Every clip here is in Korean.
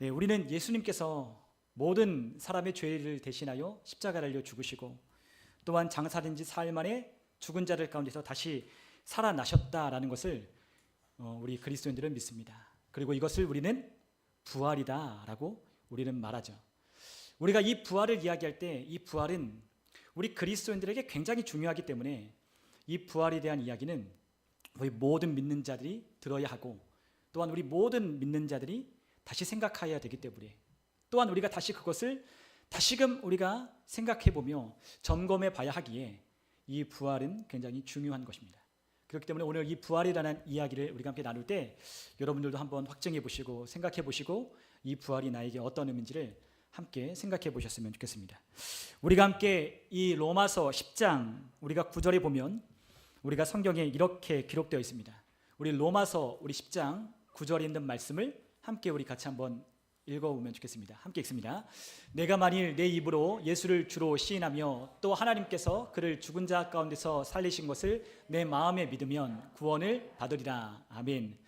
네, 우리는 예수님께서 모든 사람의 죄를 대신하여 십자가를 달려 죽으시고 또한 장사된 지 사흘 만에 죽은 자들 가운데서 다시 살아나셨다라는 것을 우리 그리스도인들은 믿습니다. 그리고 이것을 우리는 부활이다라고 우리는 말하죠. 우리가 이 부활을 이야기할 때 이 부활은 우리 그리스도인들에게 굉장히 중요하기 때문에 이 부활에 대한 이야기는 우리 모든 믿는 자들이 들어야 하고 또한 우리 모든 믿는 자들이 다시 생각해야 되기 때문에 또한 우리가 다시 그것을 다시금 우리가 생각해 보며 점검해 봐야 하기에 이 부활은 굉장히 중요한 것입니다. 그렇기 때문에 오늘 이 부활이라는 이야기를 우리가 함께 나눌 때 여러분들도 한번 확증해 보시고 생각해 보시고 이 부활이 나에게 어떤 의미인지를 함께 생각해 보셨으면 좋겠습니다. 우리가 함께 이 로마서 10장 우리가 9절에 보면 우리가 성경에 이렇게 기록되어 있습니다. 우리 로마서 우리 10장 9절에 있는 말씀을 함께 우리 같이 한번 읽어보면 좋겠습니다. 함께 읽습니다. 내가 만일 내 입으로 예수를 주로 시인하며 또 하나님께서 그를 죽은 자 가운데서 살리신 것을 내 마음에 믿으면 구원을 받으리라. 아멘.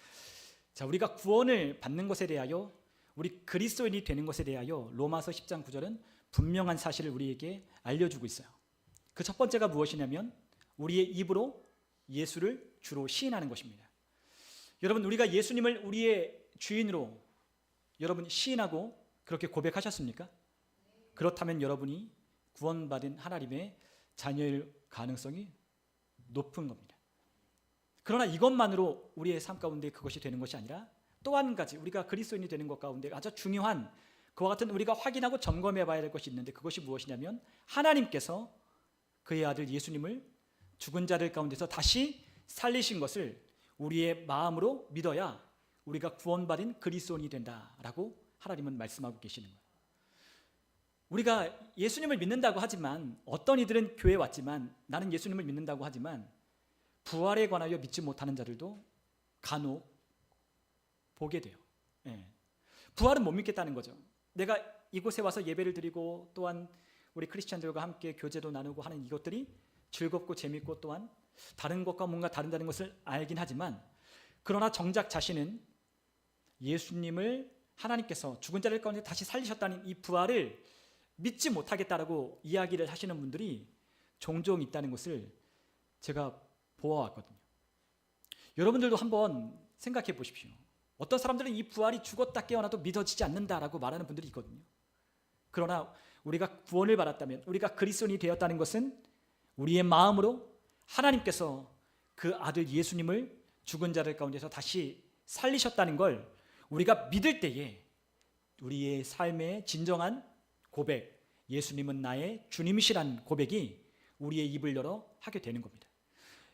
자, 우리가 구원을 받는 것에 대하여 우리 그리스도인이 되는 것에 대하여 로마서 10장 9절은 분명한 사실을 우리에게 알려주고 있어요. 그 첫 번째가 무엇이냐면 우리의 입으로 예수를 주로 시인하는 것입니다. 여러분, 우리가 예수님을 우리의 주인으로 여러분 시인하고 그렇게 고백하셨습니까? 그렇다면 여러분이 구원받은 하나님의 자녀일 가능성이 높은 겁니다. 그러나 이것만으로 우리의 삶 가운데 그것이 되는 것이 아니라 또 한 가지 우리가 그리스도인이 되는 것 가운데 아주 중요한 그와 같은 우리가 확인하고 점검해 봐야 될 것이 있는데 그것이 무엇이냐면 하나님께서 그의 아들 예수님을 죽은 자들 가운데서 다시 살리신 것을 우리의 마음으로 믿어야 우리가 구원받은 그리스도인이 된다라고 하나님은 말씀하고 계시는 거예요. 우리가 예수님을 믿는다고 하지만 어떤 이들은 교회에 왔지만 나는 예수님을 믿는다고 하지만 부활에 관하여 믿지 못하는 자들도 간혹 보게 돼요. 부활은 못 믿겠다는 거죠. 내가 이곳에 와서 예배를 드리고 또한 우리 크리스찬들과 함께 교제도 나누고 하는 이것들이 즐겁고 재밌고 또한 다른 것과 뭔가 다른다는 것을 알긴 하지만 그러나 정작 자신은 예수님을 하나님께서 죽은 자들 가운데 다시 살리셨다는 이 부활을 믿지 못하겠다라고 이야기를 하시는 분들이 종종 있다는 것을 제가 보아왔거든요. 여러분들도 한번 생각해 보십시오. 어떤 사람들은 이 부활이 죽었다 깨어나도 믿어지지 않는다라고 말하는 분들이 있거든요. 그러나 우리가 구원을 받았다면 우리가 그리스도인이 되었다는 것은 우리의 마음으로 하나님께서 그 아들 예수님을 죽은 자들 가운데서 다시 살리셨다는 걸 우리가 믿을 때에 우리의 삶의 진정한 고백, 예수님은 나의 주님이시란 고백이 우리의 입을 열어 하게 되는 겁니다.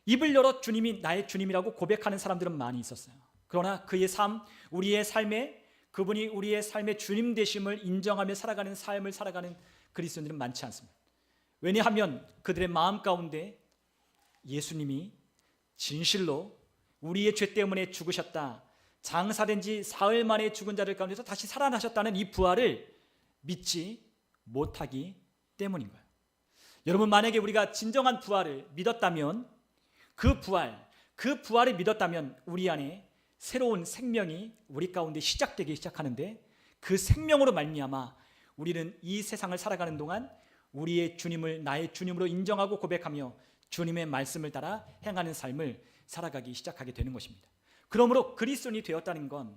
입을 열어 주님이 나의 주님이라고 고백하는 사람들은 많이 있었어요. 그러나 그의 삶, 우리의 삶에 그분이 우리의 삶의 주님 되심을 인정하며 살아가는 삶을 살아가는 그리스도인들은 많지 않습니다. 왜냐하면 그들의 마음 가운데 예수님이 진실로 우리의 죄 때문에 죽으셨다, 장사된 지 사흘 만에 죽은 자들 가운데서 다시 살아나셨다는 이 부활을 믿지 못하기 때문인 거예요. 여러분, 만약에 우리가 진정한 부활을 믿었다면 그 부활을 믿었다면 우리 안에 새로운 생명이 우리 가운데 시작되기 시작하는데 그 생명으로 말미암아 우리는 이 세상을 살아가는 동안 우리의 주님을 나의 주님으로 인정하고 고백하며 주님의 말씀을 따라 행하는 삶을 살아가기 시작하게 되는 것입니다. 그러므로 그리스도인이 되었다는 건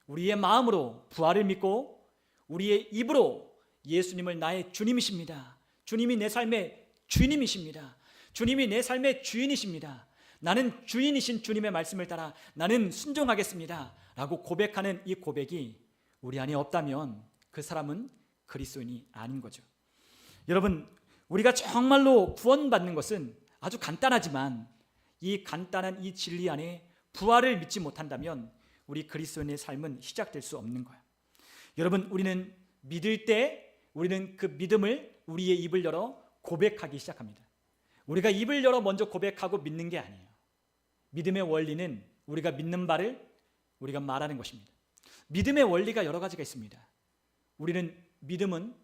우리의 마음으로 부활을 믿고 우리의 입으로 예수님을 나의 주님이십니다, 주님이 내 삶의 주님이십니다, 주님이 내 삶의 주인이십니다, 나는 주인이신 주님의 말씀을 따라 나는 순종하겠습니다 라고 고백하는 이 고백이 우리 안에 없다면 그 사람은 그리스도인이 아닌 거죠. 여러분, 우리가 정말로 구원받는 것은 아주 간단하지만 이 간단한 이 진리 안에 부활을 믿지 못한다면 우리 그리스도인의 삶은 시작될 수 없는 거예요. 여러분, 우리는 믿을 때 우리는 그 믿음을 우리의 입을 열어 고백하기 시작합니다. 우리가 입을 열어 먼저 고백하고 믿는 게 아니에요. 믿음의 원리는 우리가 믿는 바를 우리가 말하는 것입니다. 믿음의 원리가 여러 가지가 있습니다. 우리는 믿음은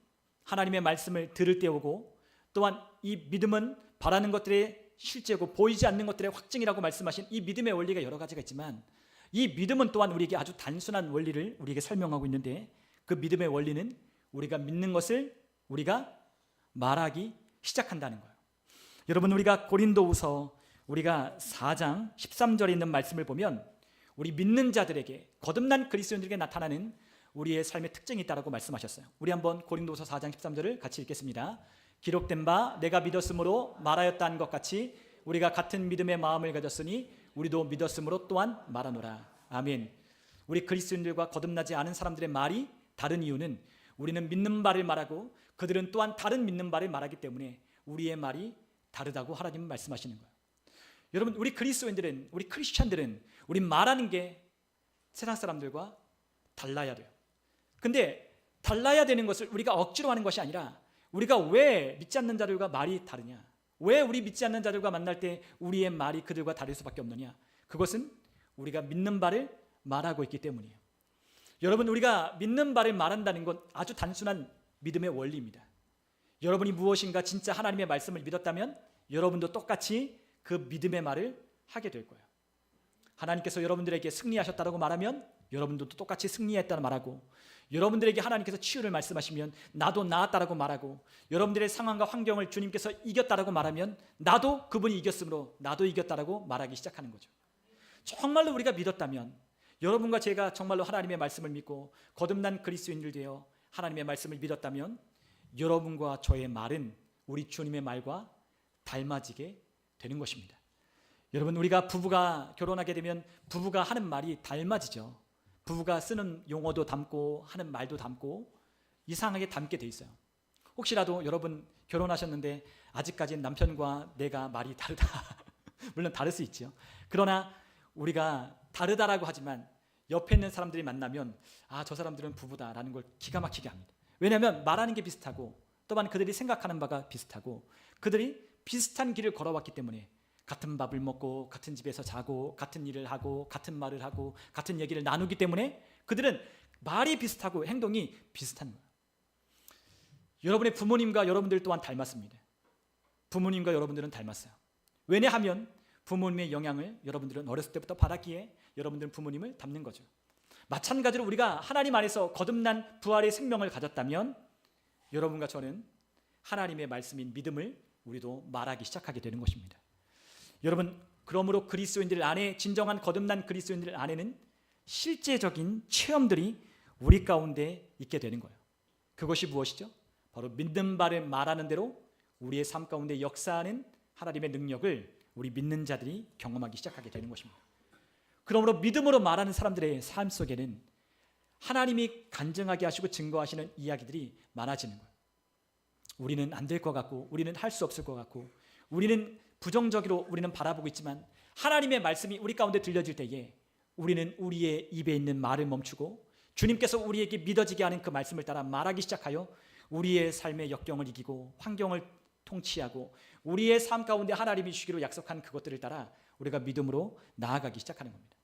하나님의 말씀을 들을 때 오고 또한 이 믿음은 바라는 것들의 실제고 보이지 않는 것들의 확증이라고 말씀하신 이 믿음의 원리가 여러 가지가 있지만 이 믿음은 또한 우리에게 아주 단순한 원리를 우리에게 설명하고 있는데 그 믿음의 원리는 우리가 믿는 것을 우리가 말하기 시작한다는 거예요. 여러분, 우리가 고린도후서 우리가 4장 13절에 있는 말씀을 보면 우리 믿는 자들에게, 거듭난 그리스도인들에게 나타나는 우리의 삶의 특징이 있다고 말씀하셨어요. 우리 한번 고린도후서 4장 13절을 같이 읽겠습니다. 기록된 바 내가 믿었으므로 말하였다 한 것 같이 우리가 같은 믿음의 마음을 가졌으니 우리도 믿었으므로 또한 말하노라. 아멘. 우리 그리스도인들과 거듭나지 않은 사람들의 말이 다른 이유는 우리는 믿는 바를 말하고 그들은 또한 다른 믿는 바를 말하기 때문에 우리의 말이 다르다고 하나님은 말씀하시는 거예요. 여러분, 우리 그리스도인들은, 우리 크리스찬들은 우리 말하는 게 세상 사람들과 달라야 돼요. 근데 달라야 되는 것을 우리가 억지로 하는 것이 아니라 우리가 왜 믿지 않는 자들과 말이 다르냐, 왜 우리 믿지 않는 자들과 만날 때 우리의 말이 그들과 다를 수밖에 없느냐, 그것은 우리가 믿는 바를 말하고 있기 때문이에요. 여러분, 우리가 믿는 바를 말한다는 건 아주 단순한 믿음의 원리입니다. 여러분이 무엇인가 진짜 하나님의 말씀을 믿었다면 여러분도 똑같이 그 믿음의 말을 하게 될 거예요. 하나님께서 여러분들에게 승리하셨다고 말하면 여러분도 똑같이 승리했다고 말하고, 여러분들에게 하나님께서 치유를 말씀하시면 나도 나았다라고 말하고, 여러분들의 상황과 환경을 주님께서 이겼다라고 말하면 나도 그분이 이겼으므로 나도 이겼다라고 말하기 시작하는 거죠. 정말로 우리가 믿었다면, 여러분과 제가 정말로 하나님의 말씀을 믿고 거듭난 그리스도인들 되어 하나님의 말씀을 믿었다면 여러분과 저의 말은 우리 주님의 말과 닮아지게 되는 것입니다. 여러분, 우리가 부부가 결혼하게 되면 부부가 하는 말이 닮아지죠. 부부가 쓰는 용어도 닮고 하는 말도 닮고 이상하게 닮게 돼 있어요. 혹시라도 여러분 결혼하셨는데 아직까지 남편과 내가 말이 다르다 물론 다를 수 있죠. 그러나 우리가 다르다라고 하지만 옆에 있는 사람들이 만나면 저 사람들은 부부다라는 걸 기가 막히게 합니다. 왜냐하면 말하는 게 비슷하고 또한 그들이 생각하는 바가 비슷하고 그들이 비슷한 길을 걸어왔기 때문에 같은 밥을 먹고 같은 집에서 자고 같은 일을 하고 같은 말을 하고 같은 얘기를 나누기 때문에 그들은 말이 비슷하고 행동이 비슷한 거예요. 여러분의 부모님과 여러분들 또한 닮았습니다. 부모님과 여러분들은 닮았어요. 왜냐하면 부모님의 영향을 여러분들은 어렸을 때부터 받았기에 여러분들은 부모님을 닮는 거죠. 마찬가지로 우리가 하나님 안에서 거듭난 부활의 생명을 가졌다면 여러분과 저는 하나님의 말씀인 믿음을 우리도 말하기 시작하게 되는 것입니다. 여러분, 그러므로 그리스도인들 안에, 진정한 거듭난 그리스도인들 안에는 실제적인 체험들이 우리 가운데 있게 되는 거예요. 그것이 무엇이죠? 바로 믿는 바를 말하는 대로 우리의 삶 가운데 역사하는 하나님의 능력을 우리 믿는 자들이 경험하기 시작하게 되는 것입니다. 그러므로 믿음으로 말하는 사람들의 삶 속에는 하나님이 간증하게 하시고 증거하시는 이야기들이 많아지는 거예요. 우리는 안 될 것 같고, 우리는 할 수 없을 것 같고, 우리는 부정적으로 우리는 바라보고 있지만 하나님의 말씀이 우리 가운데 들려질 때에 우리는 우리의 입에 있는 말을 멈추고 주님께서 우리에게 믿어지게 하는 그 말씀을 따라 말하기 시작하여 우리의 삶의 역경을 이기고 환경을 통치하고 우리의 삶 가운데 하나님이 주기로 약속한 그것들을 따라 우리가 믿음으로 나아가기 시작하는 겁니다.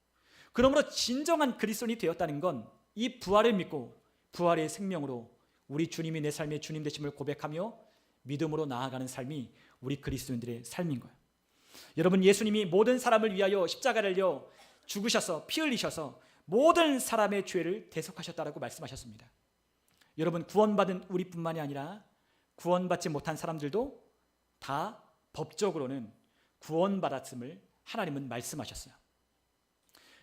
그러므로 진정한 그리스도인이 되었다는 건 이 부활을 믿고 부활의 생명으로 우리 주님이 내 삶의 주님 되심을 고백하며 믿음으로 나아가는 삶이 우리 그리스도인들의 삶인 거예요. 여러분, 예수님이 모든 사람을 위하여 십자가를 달려 죽으셔서 피 흘리셔서 모든 사람의 죄를 대속하셨다라고 말씀하셨습니다. 여러분, 구원받은 우리뿐만이 아니라 구원받지 못한 사람들도 다 법적으로는 구원받았음을 하나님은 말씀하셨어요.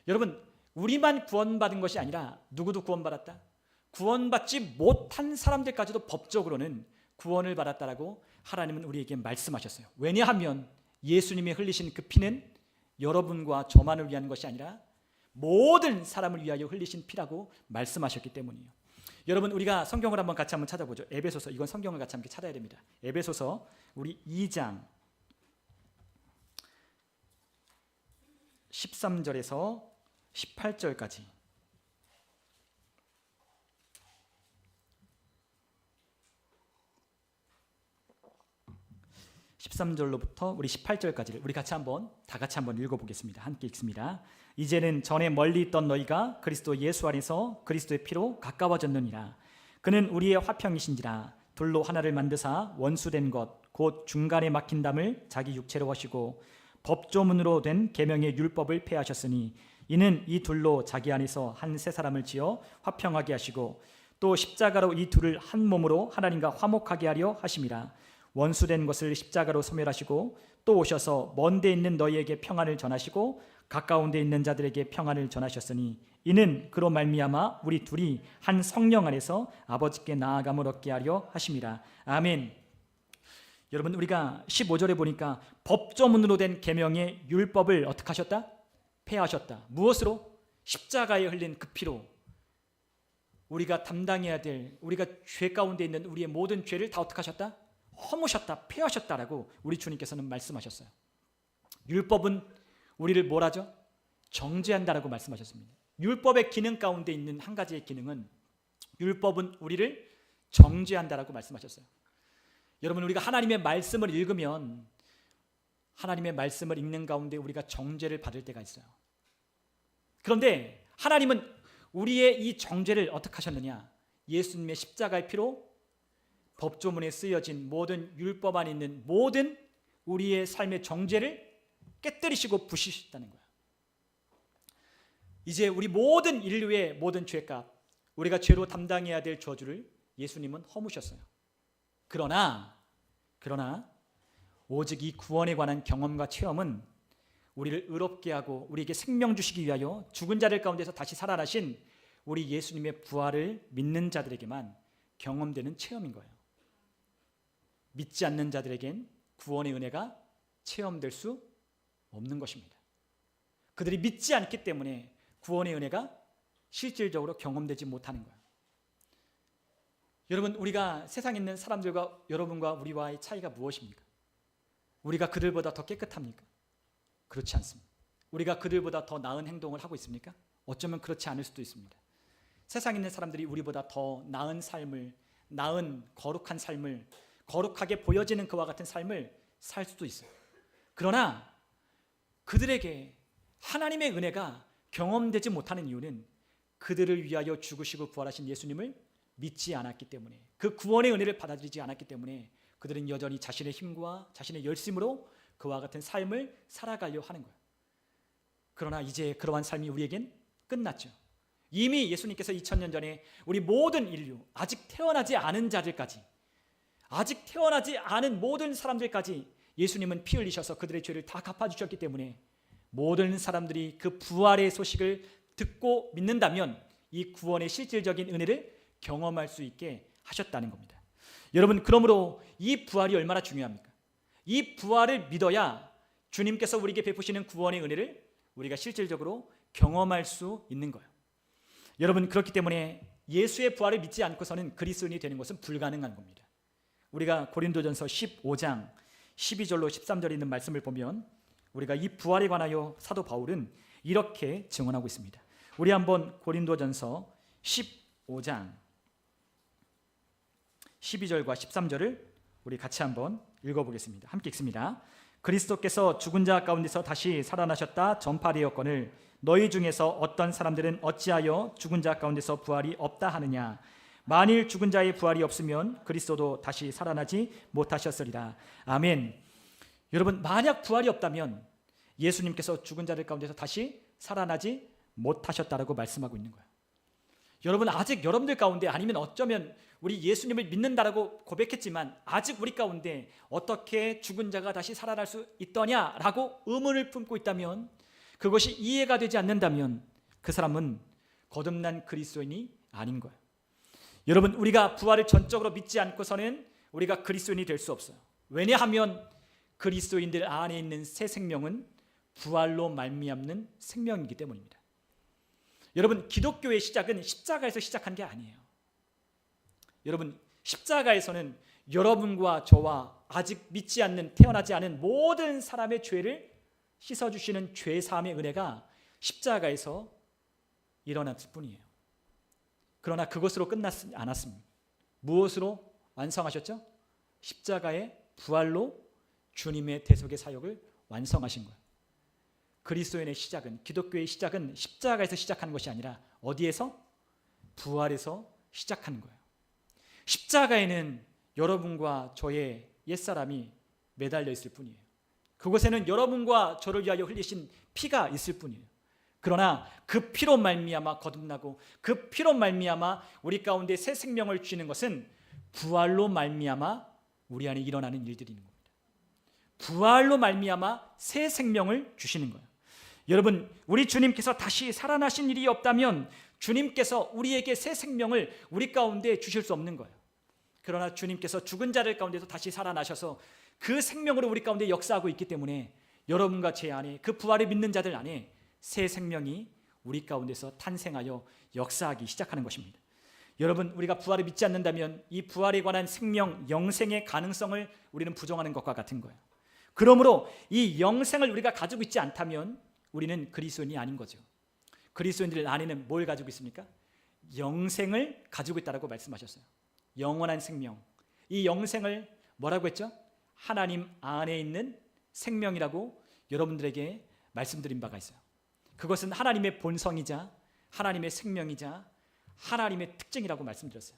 여러분, 우리만 구원받은 것이 아니라 누구도 구원받았다? 구원받지 못한 사람들까지도 법적으로는 구원을 받았다라고 하나님은 우리에게 말씀하셨어요. 왜냐하면 예수님이 흘리신 그 피는 여러분과 저만을 위한 것이 아니라 모든 사람을 위하여 흘리신 피라고 말씀하셨기 때문이에요. 여러분, 우리가 성경을 한번 같이 한번 찾아보죠. 에베소서, 이건 성경을 같이 함께 찾아야 됩니다. 에베소서 우리 2장 13절에서 18절까지. (13절로부터) 우리 18절까지를 우리 같이 한번 다 같이 한번 읽어보겠습니다. 함께 읽습니다. 이제는 전에 멀리 있던 너희가 그리스도 예수 안에서 그리스도의 피로 가까워졌느니라. 그는 우리의 화평이신지라. 둘로 하나를 만드사 원수된 것 곧 중간에 막힌 담을 자기 육체로 하시고 법조문으로 된 계명의 율법을 폐하셨으니 이는 이 둘로 자기 안에서 한 새 사람을 지어 화평하게 하시고 또 십자가로 이 둘을 한 몸으로 하나님과 화목하게 하려 하심이라. 원수된 것을 십자가로 소멸하시고 또 오셔서 먼 데 있는 너희에게 평안을 전하시고 가까운 데 있는 자들에게 평안을 전하셨으니 이는 그로 말미암아 우리 둘이 한 성령 안에서 아버지께 나아감을 얻게 하려 하심이라. 아멘. 여러분, 우리가 15절에 보니까 법조문으로 된 계명의 율법을 어떻게 하셨다? 폐하셨다. 무엇으로? 십자가에 흘린 그 피로 우리가 담당해야 될, 우리가 죄 가운데 있는 우리의 모든 죄를 다 어떻게 하셨다? 허무셨다, 폐하셨다라고 우리 주님께서는 말씀하셨어요. 율법은 우리를 뭘 하죠? 정죄한다라고 말씀하셨습니다. 율법의 기능 가운데 있는 한 가지의 기능은 율법은 우리를 정죄한다라고 말씀하셨어요. 여러분, 우리가 하나님의 말씀을 읽으면 하나님의 말씀을 읽는 가운데 우리가 정죄를 받을 때가 있어요. 그런데 하나님은 우리의 이 정죄를 어떻게 하셨느냐? 예수님의 십자가의 피로 법조문에 쓰여진 모든 율법 안에 있는 모든 우리의 삶의 정죄를 깨뜨리시고 부수셨다는 거예요. 이제 우리 모든 인류의 모든 죄값, 우리가 죄로 담당해야 될 저주를 예수님은 허무셨어요. 그러나 오직 이 구원에 관한 경험과 체험은 우리를 의롭게 하고 우리에게 생명 주시기 위하여 죽은 자들 가운데서 다시 살아나신 우리 예수님의 부활을 믿는 자들에게만 경험되는 체험인 거예요. 믿지 않는 자들에겐 구원의 은혜가 체험될 수 없는 것입니다. 그들이 믿지 않기 때문에 구원의 은혜가 실질적으로 경험되지 못하는 거예요. 여러분, 우리가 세상에 있는 사람들과 여러분과 우리와의 차이가 무엇입니까? 우리가 그들보다 더 깨끗합니까? 그렇지 않습니다. 우리가 그들보다 더 나은 행동을 하고 있습니까? 어쩌면 그렇지 않을 수도 있습니다. 세상에 있는 사람들이 우리보다 더 나은 삶을, 나은 거룩한 삶을, 거룩하게 보여지는 그와 같은 삶을 살 수도 있어요. 그러나 그들에게 하나님의 은혜가 경험되지 못하는 이유는 그들을 위하여 죽으시고 부활하신 예수님을 믿지 않았기 때문에, 그 구원의 은혜를 받아들이지 않았기 때문에 그들은 여전히 자신의 힘과 자신의 열심으로 그와 같은 삶을 살아가려 하는 거예요. 그러나 이제 그러한 삶이 우리에겐 끝났죠. 이미 예수님께서 2000년 전에 우리 모든 인류, 아직 태어나지 않은 자들까지, 아직 태어나지 않은 모든 사람들까지 예수님은 피 흘리셔서 그들의 죄를 다 갚아주셨기 때문에 모든 사람들이 그 부활의 소식을 듣고 믿는다면 이 구원의 실질적인 은혜를 경험할 수 있게 하셨다는 겁니다. 여러분, 그러므로 이 부활이 얼마나 중요합니까? 이 부활을 믿어야 주님께서 우리에게 베푸시는 구원의 은혜를 우리가 실질적으로 경험할 수 있는 거예요. 여러분, 그렇기 때문에 예수의 부활을 믿지 않고서는 그리스도인이 되는 것은 불가능한 겁니다. 우리가 고린도전서 15장 12절로 13절에 있는 말씀을 보면 우리가 이 부활에 관하여 사도 바울은 이렇게 증언하고 있습니다. 우리 한번 고린도전서 15장 12절과 13절을 우리 같이 한번 읽어보겠습니다. 함께 읽습니다. 그리스도께서 죽은 자 가운데서 다시 살아나셨다 전파되었거늘 너희 중에서 어떤 사람들은 어찌하여 죽은 자 가운데서 부활이 없다 하느냐. 만일 죽은 자의 부활이 없으면 그리스도도 다시 살아나지 못하셨으리라. 아멘. 여러분, 만약 부활이 없다면 예수님께서 죽은 자들 가운데서 다시 살아나지 못하셨다라고 말씀하고 있는 거예요. 여러분, 아직 여러분들 가운데, 아니면 어쩌면 우리 예수님을 믿는다라고 고백했지만 아직 우리 가운데 어떻게 죽은 자가 다시 살아날 수 있더냐라고 의문을 품고 있다면, 그것이 이해가 되지 않는다면 그 사람은 거듭난 그리스도인이 아닌 거예요. 여러분, 우리가 부활을 전적으로 믿지 않고서는 우리가 그리스도인이 될 수 없어요. 왜냐하면 그리스도인들 안에 있는 새 생명은 부활로 말미암는 생명이기 때문입니다. 여러분, 기독교의 시작은 십자가에서 시작한 게 아니에요. 여러분, 십자가에서는 여러분과 저와 아직 믿지 않는, 태어나지 않은 모든 사람의 죄를 씻어주시는 죄사함의 은혜가 십자가에서 일어났을 뿐이에요. 그러나 그것으로 끝나지 않았습니다. 무엇으로 완성하셨죠? 십자가의 부활로 주님의 대속의 사역을 완성하신 거예요. 그리스도인의 시작은, 기독교의 시작은 십자가에서 시작하는 것이 아니라 어디에서? 부활에서 시작하는 거예요. 십자가에는 여러분과 저의 옛사람이 매달려 있을 뿐이에요. 그곳에는 여러분과 저를 위하여 흘리신 피가 있을 뿐이에요. 그러나 그 피로 말미암아 거듭나고 그 피로 말미암아 우리 가운데 새 생명을 주시는 것은 부활로 말미암아 우리 안에 일어나는 일들인 겁니다. 부활로 말미암아 새 생명을 주시는 거예요. 여러분, 우리 주님께서 다시 살아나신 일이 없다면 주님께서 우리에게 새 생명을 우리 가운데 주실 수 없는 거예요. 그러나 주님께서 죽은 자들 가운데서 다시 살아나셔서 그 생명으로 우리 가운데 역사하고 있기 때문에 여러분과 제 안에, 그 부활을 믿는 자들 안에 새 생명이 우리 가운데서 탄생하여 역사하기 시작하는 것입니다. 여러분, 우리가 부활을 믿지 않는다면 이 부활에 관한 생명, 영생의 가능성을 우리는 부정하는 것과 같은 거예요. 그러므로 이 영생을 우리가 가지고 있지 않다면 우리는 그리스도인이 아닌 거죠. 그리스도인들 안에는 뭘 가지고 있습니까? 영생을 가지고 있다고 말씀하셨어요. 영원한 생명. 이 영생을 뭐라고 했죠? 하나님 안에 있는 생명이라고 여러분들에게 말씀드린 바가 있어요. 그것은 하나님의 본성이자 하나님의 생명이자 하나님의 특징이라고 말씀드렸어요.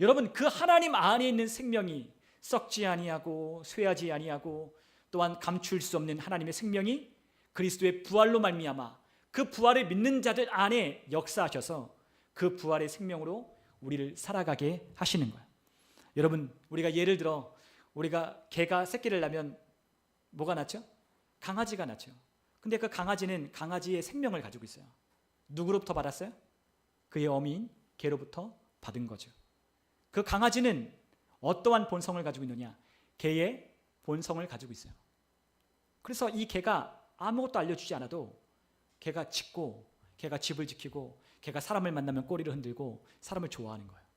여러분, 그 하나님 안에 있는 생명이 썩지 아니하고 쇠하지 아니하고 또한 감출 수 없는 하나님의 생명이 그리스도의 부활로 말미암아 그 부활을 믿는 자들 안에 역사하셔서 그 부활의 생명으로 우리를 살아가게 하시는 거예요. 여러분, 우리가 예를 들어 우리가 개가 새끼를 낳으면 뭐가 낳죠? 강아지가 낳죠. 근데 그 강아지는 강아지의 생명을 가지고 있어요. 누구로부터 받았어요? 그의 어미인 개로부터 받은 거죠. 그 강아지는 어떠한 본성을 가지고 있느냐? 개의 본성을 가지고 있어요. 그래서 이 개가 아무것도 알려주지 않아도 개가 짖고, 개가 집을 지키고, 개가 사람을 만나면 꼬리를 흔들고 사람을 좋아하는 거예요.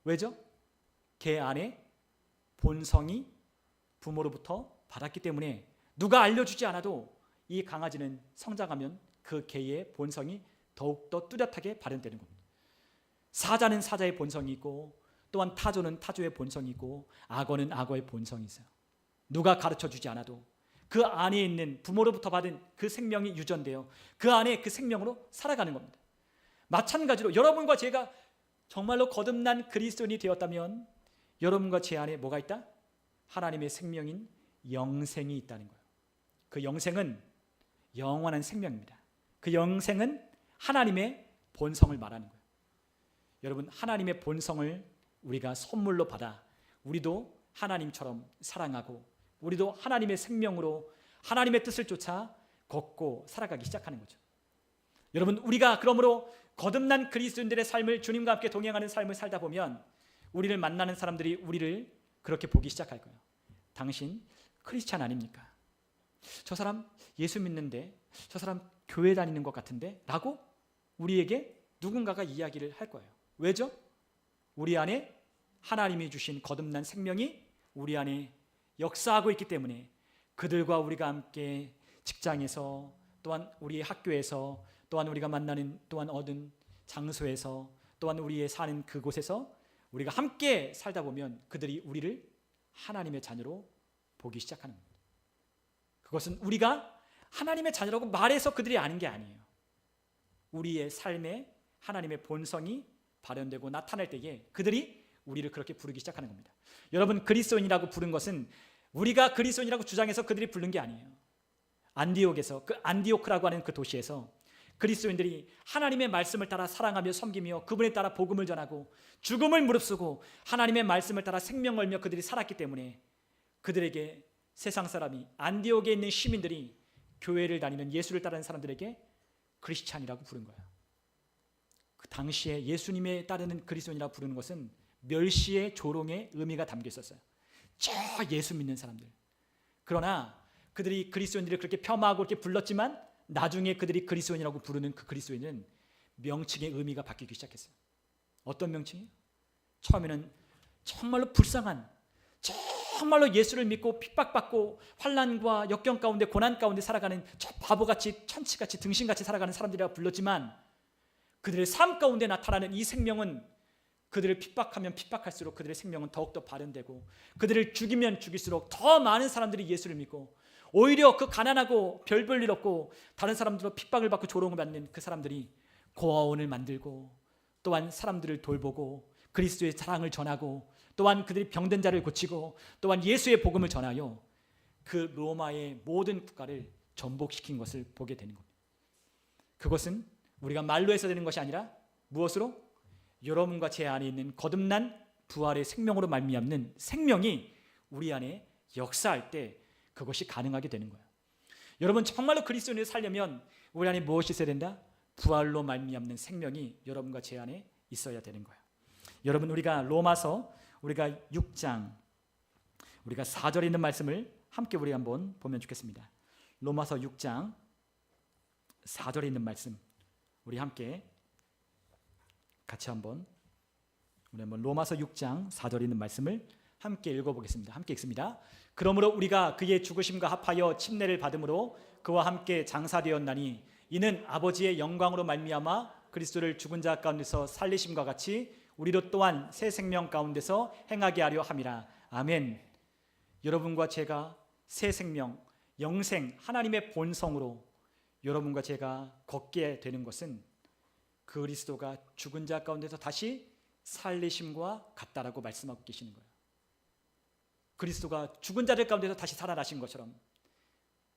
왜죠? 개 안에 본성이 부모로부터 받았기 때문에 누가 알려주지 않아도 이 강아지는 성장하면 그 개의 본성이 더욱더 뚜렷하게 발현되는 겁니다. 사자는 사자의 본성이 있고 또한 타조는 타조의 본성이 있고 악어는 악어의 본성이 있어요. 누가 가르쳐주지 않아도 그 안에 있는 부모로부터 받은 그 생명이 유전되어 그 안에 그 생명으로 살아가는 겁니다. 마찬가지로 여러분과 제가 정말로 거듭난 그리스도인이 되었다면 여러분과 제 안에 뭐가 있다? 하나님의 생명인 영생이 있다는 거예요. 그 영생은 영원한 생명입니다. 그 영생은 하나님의 본성을 말하는 거예요. 여러분, 하나님의 본성을 우리가 선물로 받아 우리도 하나님처럼 사랑하고 우리도 하나님의 생명으로 하나님의 뜻을 쫓아 걷고 살아가기 시작하는 거죠. 여러분, 우리가 그러므로 거듭난 그리스도인들의 삶을, 주님과 함께 동행하는 삶을 살다 보면 우리를 만나는 사람들이 우리를 그렇게 보기 시작할 거예요. 당신 크리스찬 아닙니까? 저 사람 예수 믿는데, 저 사람 교회 다니는 것 같은데 라고 우리에게 누군가가 이야기를 할 거예요. 왜죠? 우리 안에 하나님이 주신 거듭난 생명이 우리 안에 역사하고 있기 때문에 그들과 우리가 함께 직장에서, 또한 우리의 학교에서, 또한 우리가 만나는, 또한 얻은 장소에서, 또한 우리의 사는 그곳에서 우리가 함께 살다 보면 그들이 우리를 하나님의 자녀로 보기 시작하는 겁니다. 그것은 우리가 하나님의 자녀라고 말해서 그들이 아는 게 아니에요. 우리의 삶에 하나님의 본성이 발현되고 나타날 때에 그들이 우리를 그렇게 부르기 시작하는 겁니다. 여러분, 그리스도인이라고 부른 것은 우리가 그리스도인이라고 주장해서 그들이 부른 게 아니에요. 안디옥에서, 그 안디오크라고 하는 그 도시에서 그리스도인들이 하나님의 말씀을 따라 사랑하며 섬기며 그분에 따라 복음을 전하고 죽음을 무릅쓰고 하나님의 말씀을 따라 생명을 걸며 그들이 살았기 때문에 그들에게 세상 사람이, 안디옥에 있는 시민들이 교회를 다니는 예수를 따르는 사람들에게 크리스찬이라고 부른 거예요. 그 당시에 예수님에 따르는 그리스도인이라고 부르는 것은 멸시의 조롱의 의미가 담겨 있었어요. 저 예수 믿는 사람들. 그러나 그들이 그리스도인들을 그렇게 폄하하고 이렇게 불렀지만 나중에 그들이 그리스도인이라고 부르는 그 그리스도인은 명칭의 의미가 바뀌기 시작했어요. 어떤 명칭이에요? 처음에는 정말로 불쌍한, 정말로 예수를 믿고 핍박받고 환난과 역경 가운데 고난 가운데 살아가는 저 바보같이 천치같이 등신같이 살아가는 사람들이라고 불렀지만 그들의 삶 가운데 나타나는 이 생명은 그들을 핍박하면 핍박할수록 그들의 생명은 더욱더 발현되고 그들을 죽이면 죽일수록 더 많은 사람들이 예수를 믿고 오히려 그 가난하고 별 볼 일 없고 다른 사람들로 핍박을 받고 조롱을 받는 그 사람들이 고아원을 만들고 또한 사람들을 돌보고 그리스도의 사랑을 전하고 또한 그들이 병든 자를 고치고 또한 예수의 복음을 전하여 그 로마의 모든 국가를 전복시킨 것을 보게 되는 겁니다. 그것은 우리가 말로 해서 되는 것이 아니라 무엇으로? 여러분과 제 안에 있는 거듭난 부활의 생명으로 말미암는 생명이 우리 안에 역사할 때 그것이 가능하게 되는 거예요. 여러분, 정말로 그리스도인을 살려면 우리 안에 무엇이 있어야 된다? 부활로 말미암는 생명이 여러분과 제 안에 있어야 되는 거예요. 여러분, 우리가 로마서 우리가 6장 우리가 4절에 있는 말씀을 함께 우리 한번 보면 좋겠습니다. 로마서 6장 4절에 있는 말씀 우리 함께 같이 한번 로마서 6장 4절에 있는 말씀을 함께 읽어보겠습니다. 함께 읽습니다. 그러므로 우리가 그의 죽으심과 합하여 침례를 받음으로 그와 함께 장사되었나니 이는 아버지의 영광으로 말미암아 그리스도를 죽은 자 가운데서 살리심과 같이 우리로 또한 새 생명 가운데서 행하게 하려 함이라. 아멘. 여러분과 제가 새 생명, 영생, 하나님의 본성으로 여러분과 제가 걷게 되는 것은 그리스도가 죽은 자 가운데서 다시 살리심과 같다라고 말씀하고 계시는 거예요. 그리스도가 죽은 자들 가운데서 다시 살아나신 것처럼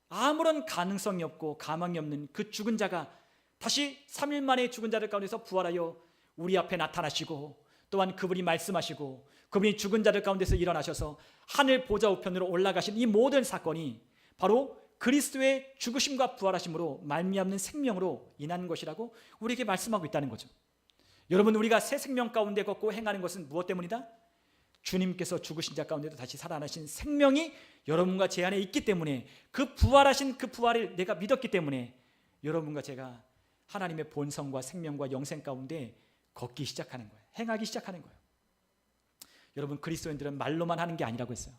아무런 가능성이 없고 가망이 없는 그 죽은 자가 다시 3일 만에 죽은 자들 가운데서 부활하여 우리 앞에 나타나시고 또한 그분이 말씀하시고 그분이 죽은 자들 가운데서 일어나셔서 하늘 보좌 우편으로 올라가신 이 모든 사건이 바로 그리스도의 죽으심과 부활하심으로 말미암는 생명으로 인한 것이라고 우리에게 말씀하고 있다는 거죠. 여러분, 우리가 새 생명 가운데 걷고 행하는 것은 무엇 때문이다? 주님께서 죽으신 자 가운데도 다시 살아나신 생명이 여러분과 제 안에 있기 때문에 그 부활하신 그 부활을 내가 믿었기 때문에 여러분과 제가 하나님의 본성과 생명과 영생 가운데 걷기 시작하는 거예요. 행하기 시작하는 거예요. 여러분, 그리스도인들은 말로만 하는 게 아니라고 했어요.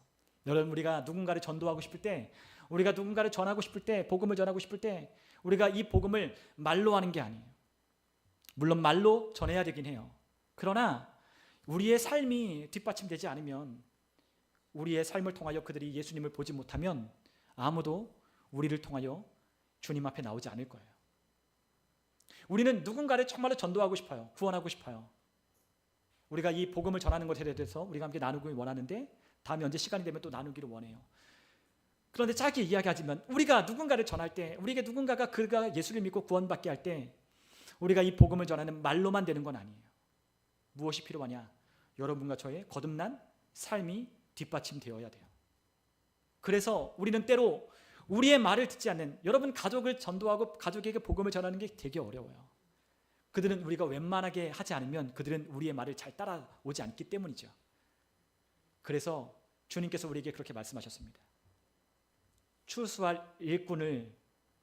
여러분, 우리가 누군가를 전도하고 싶을 때, 우리가 누군가를 전하고 싶을 때, 복음을 전하고 싶을 때 우리가 이 복음을 말로 하는 게 아니에요. 물론 말로 전해야 되긴 해요. 그러나 우리의 삶이 뒷받침되지 않으면, 우리의 삶을 통하여 그들이 예수님을 보지 못하면 아무도 우리를 통하여 주님 앞에 나오지 않을 거예요. 우리는 누군가를 정말로 전도하고 싶어요. 구원하고 싶어요. 우리가 이 복음을 전하는 것에 대해서 우리가 함께 나누길 원하는데 다음에 언제 시간이 되면 또 나누기를 원해요. 그런데 짧게 이야기하지만 우리가 누군가를 전할 때, 우리에게 누군가가 그가 예수를 믿고 구원받게 할 때 우리가 이 복음을 전하는 말로만 되는 건 아니에요. 무엇이 필요하냐? 여러분과 저의 거듭난 삶이 뒷받침되어야 돼요. 그래서 우리는 때로 우리의 말을 듣지 않는, 여러분 가족을 전도하고 가족에게 복음을 전하는 게 되게 어려워요. 그들은 우리가 웬만하게 하지 않으면 그들은 우리의 말을 잘 따라오지 않기 때문이죠. 그래서 주님께서 우리에게 그렇게 말씀하셨습니다. 추수할 일꾼을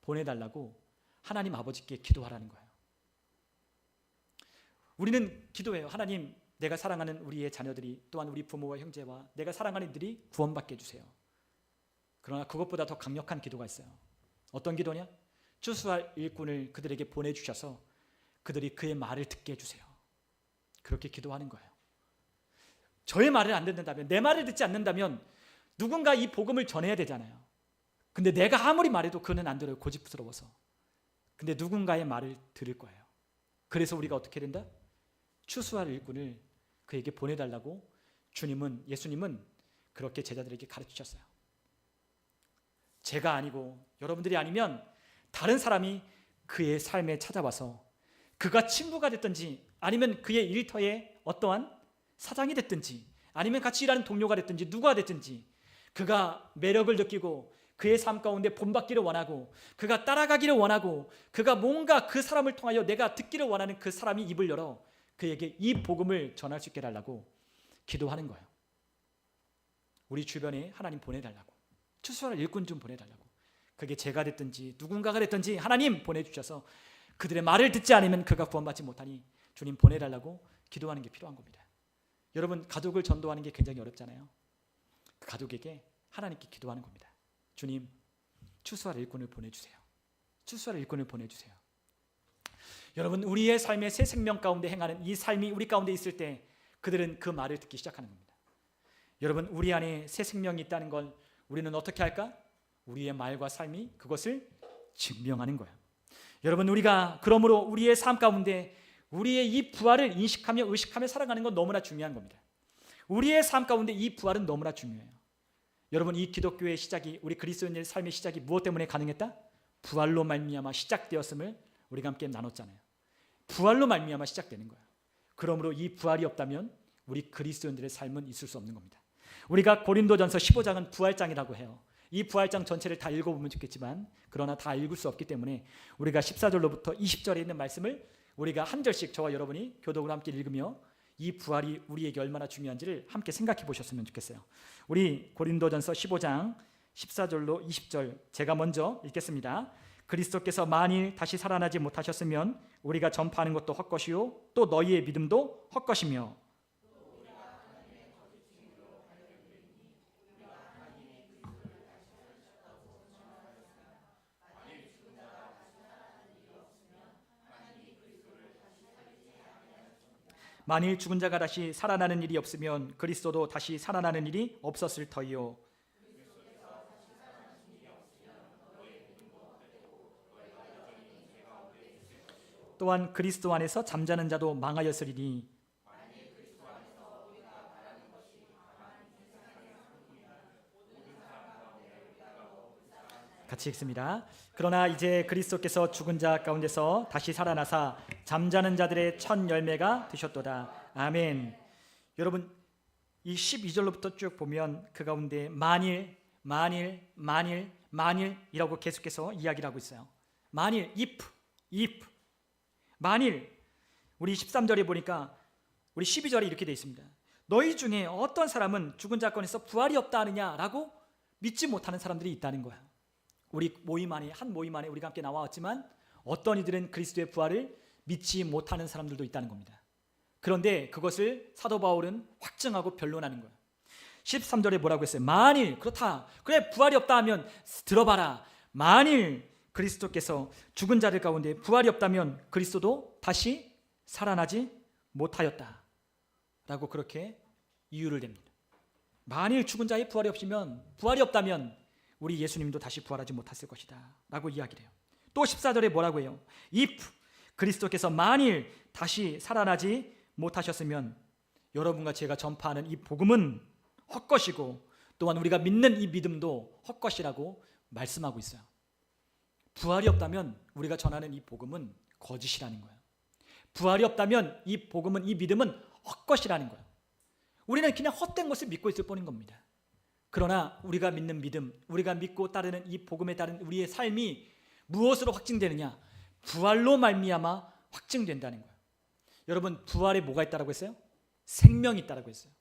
보내달라고 하나님 아버지께 기도하라는 거예요. 우리는 기도해요. 하나님, 내가 사랑하는 우리의 자녀들이, 또한 우리 부모와 형제와 내가 사랑하는 이들이 구원받게 해주세요. 그러나 그것보다 더 강력한 기도가 있어요. 어떤 기도냐? 추수할 일꾼을 그들에게 보내주셔서 그들이 그의 말을 듣게 해주세요. 그렇게 기도하는 거예요. 저의 말을 안 듣는다면, 내 말을 듣지 않는다면 누군가 이 복음을 전해야 되잖아요. 근데 내가 아무리 말해도 그는 안 들어요. 고집스러워서. 근데 누군가의 말을 들을 거예요. 그래서 우리가 어떻게 된다? 추수할 일꾼을 그에게 보내달라고 예수님은 그렇게 제자들에게 가르치셨어요. 제가 아니고 여러분들이 아니면 다른 사람이 그의 삶에 찾아와서 그가 친구가 됐든지 아니면 그의 일터에 어떠한 사장이 됐든지 아니면 같이 일하는 동료가 됐든지 누가 됐든지 그가 매력을 느끼고 그의 삶 가운데 본받기를 원하고 그가 따라가기를 원하고 그가 뭔가 그 사람을 통하여 내가 듣기를 원하는 그 사람이 입을 열어 그에게 이 복음을 전할 수 있게 해달라고 기도하는 거예요. 우리 주변에 하나님 보내달라고, 추수할 일꾼 좀 보내달라고. 그게 제가 됐든지 누군가가 됐든지 하나님 보내주셔서 그들의 말을 듣지 않으면 그가 구원받지 못하니 주님 보내달라고 기도하는 게 필요한 겁니다. 여러분, 가족을 전도하는 게 굉장히 어렵잖아요. 그 가족에게 하나님께 기도하는 겁니다. 주님, 추수할 일꾼을 보내주세요. 추수할 일꾼을 보내주세요. 여러분, 우리의 삶의 새 생명 가운데 행하는 이 삶이 우리 가운데 있을 때 그들은 그 말을 듣기 시작하는 겁니다. 여러분, 우리 안에 새 생명이 있다는 걸 우리는 어떻게 할까? 우리의 말과 삶이 그것을 증명하는 거예요. 여러분, 우리가 그러므로 우리의 삶 가운데 우리의 이 부활을 인식하며 의식하며 살아가는 건 너무나 중요한 겁니다. 우리의 삶 가운데 이 부활은 너무나 중요해요. 여러분, 이 기독교의 시작이, 우리 그리스도인의 삶의 시작이 무엇 때문에 가능했다? 부활로 말미암아 시작되었음을 우리가 함께 나눴잖아요. 부활로 말미암아 시작되는 거예요. 그러므로 이 부활이 없다면 우리 그리스도인들의 삶은 있을 수 없는 겁니다. 우리가 고린도전서 15장은 부활장이라고 해요. 이 부활장 전체를 다 읽어보면 좋겠지만 그러나 다 읽을 수 없기 때문에 우리가 14절로부터 20절에 있는 말씀을 우리가 한 절씩 저와 여러분이 교독으로 함께 읽으며 이 부활이 우리에게 얼마나 중요한지를 함께 생각해 보셨으면 좋겠어요. 우리 고린도전서 15장 14절로 20절 제가 먼저 읽겠습니다. 그리스도께서 만일 다시 살아나지 못하셨으면 우리가 전파하는 것도 헛것이요 또 너희의 믿음도 헛것이며 만일 죽은 자가 다시 살아나는 일이 없으면 그리스도도 다시 살아나는 일이 없었을 터이요. 또한 그리스도 안에서 잠자는 자도 망하였으리니 같이 읽습니다. 그러나 이제 그리스도께서 죽은 자 가운데서 다시 살아나사 잠자는 자들의 첫 열매가 되셨도다. 아멘. 여러분 이 12절로부터 쭉 보면 그 가운데 만일이라고 계속해서 이야기를 하고 있어요. 만일, if 만일 우리 13절에 보니까 우리 12절에 이렇게 되어 있습니다. 너희 중에 어떤 사람은 죽은 자 가운데서 부활이 없다 하느냐라고 믿지 못하는 사람들이 있다는 거야. 우리 한 모임 안에 우리가 함께 나와왔지만 어떤 이들은 그리스도의 부활을 믿지 못하는 사람들도 있다는 겁니다. 그런데 그것을 사도 바울은 확증하고 변론하는 거예요. 13절에 뭐라고 했어요? 만일 그렇다. 그래 부활이 없다 하면 들어봐라. 만일 그리스도께서 죽은 자들 가운데 부활이 없다면 그리스도도 다시 살아나지 못하였다 라고 그렇게 이유를 댑니다. 만일 죽은 자의 부활이 없다면 우리 예수님도 다시 부활하지 못했을 것이다 라고 이야기를 해요. 또 14절에 뭐라고 해요? if 그리스도께서 만일 다시 살아나지 못하셨으면 여러분과 제가 전파하는 이 복음은 헛것이고 또한 우리가 믿는 이 믿음도 헛것이라고 말씀하고 있어요. 부활이 없다면 우리가 전하는 이 복음은 거짓이라는 거예요. 부활이 없다면 이 복음은 이 믿음은 헛것이라는 거예요. 우리는 그냥 헛된 것을 믿고 있을 뿐인 겁니다. 그러나 우리가 믿는 믿음, 우리가 믿고 따르는 이 복음에 따른 우리의 삶이 무엇으로 확증되느냐? 부활로 말미암아 확증된다는 거예요. 여러분 부활에 뭐가 있다라고 했어요? 생명이 있다라고 했어요.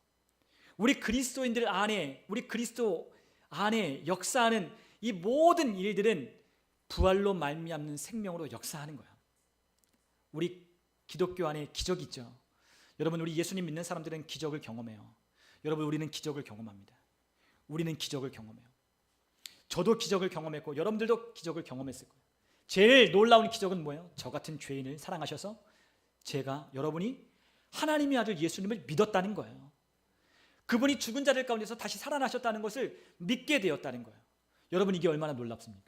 우리 그리스도인들 안에 우리 그리스도 안에 역사하는 이 모든 일들은 부활로 말미암는 생명으로 역사하는 거예요. 우리 기독교 안에 기적이 있죠. 여러분 우리 예수님 믿는 사람들은 기적을 경험해요. 여러분 우리는 기적을 경험합니다. 우리는 기적을 경험해요. 저도 기적을 경험했고 여러분들도 기적을 경험했을 거예요. 제일 놀라운 기적은 뭐예요? 저 같은 죄인을 사랑하셔서 여러분이 하나님의 아들 예수님을 믿었다는 거예요. 그분이 죽은 자들 가운데서 다시 살아나셨다는 것을 믿게 되었다는 거예요. 여러분 이게 얼마나 놀랍습니까?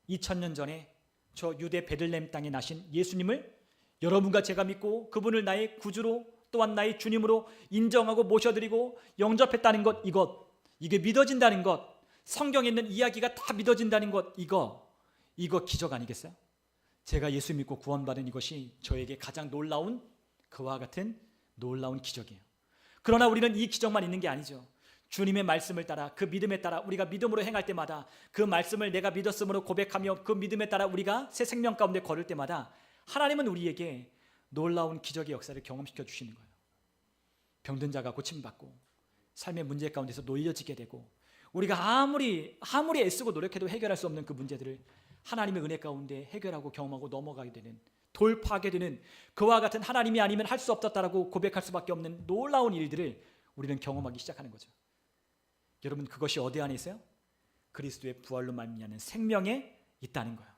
2000년 전에 저 유대 베들레헴 땅에 나신 예수님을 여러분과 제가 믿고 그분을 나의 구주로 또한 나의 주님으로 인정하고 모셔드리고 영접했다는 것, 이게 믿어진다는 것, 성경에 있는 이야기가 다 믿어진다는 것, 이거 기적 아니겠어요? 제가 예수 믿고 구원받은 이것이 저에게 가장 놀라운 그와 같은 놀라운 기적이에요. 그러나 우리는 이 기적만 있는 게 아니죠. 주님의 말씀을 따라 그 믿음에 따라 우리가 믿음으로 행할 때마다 그 말씀을 내가 믿었음으로 고백하며 그 믿음에 따라 우리가 새 생명 가운데 걸을 때마다 하나님은 우리에게 놀라운 기적의 역사를 경험시켜 주시는 거예요. 병든 자가 고침받고 삶의 문제 가운데서 놓여지게 되고 우리가 아무리 애쓰고 노력해도 해결할 수 없는 그 문제들을 하나님의 은혜 가운데 해결하고 경험하고 넘어가게 되는, 돌파하게 되는, 그와 같은 하나님이 아니면 할 수 없었다라고 고백할 수밖에 없는 놀라운 일들을 우리는 경험하기 시작하는 거죠. 여러분 그것이 어디 안에 있어요? 그리스도의 부활로 말미암는 생명에 있다는 거예요.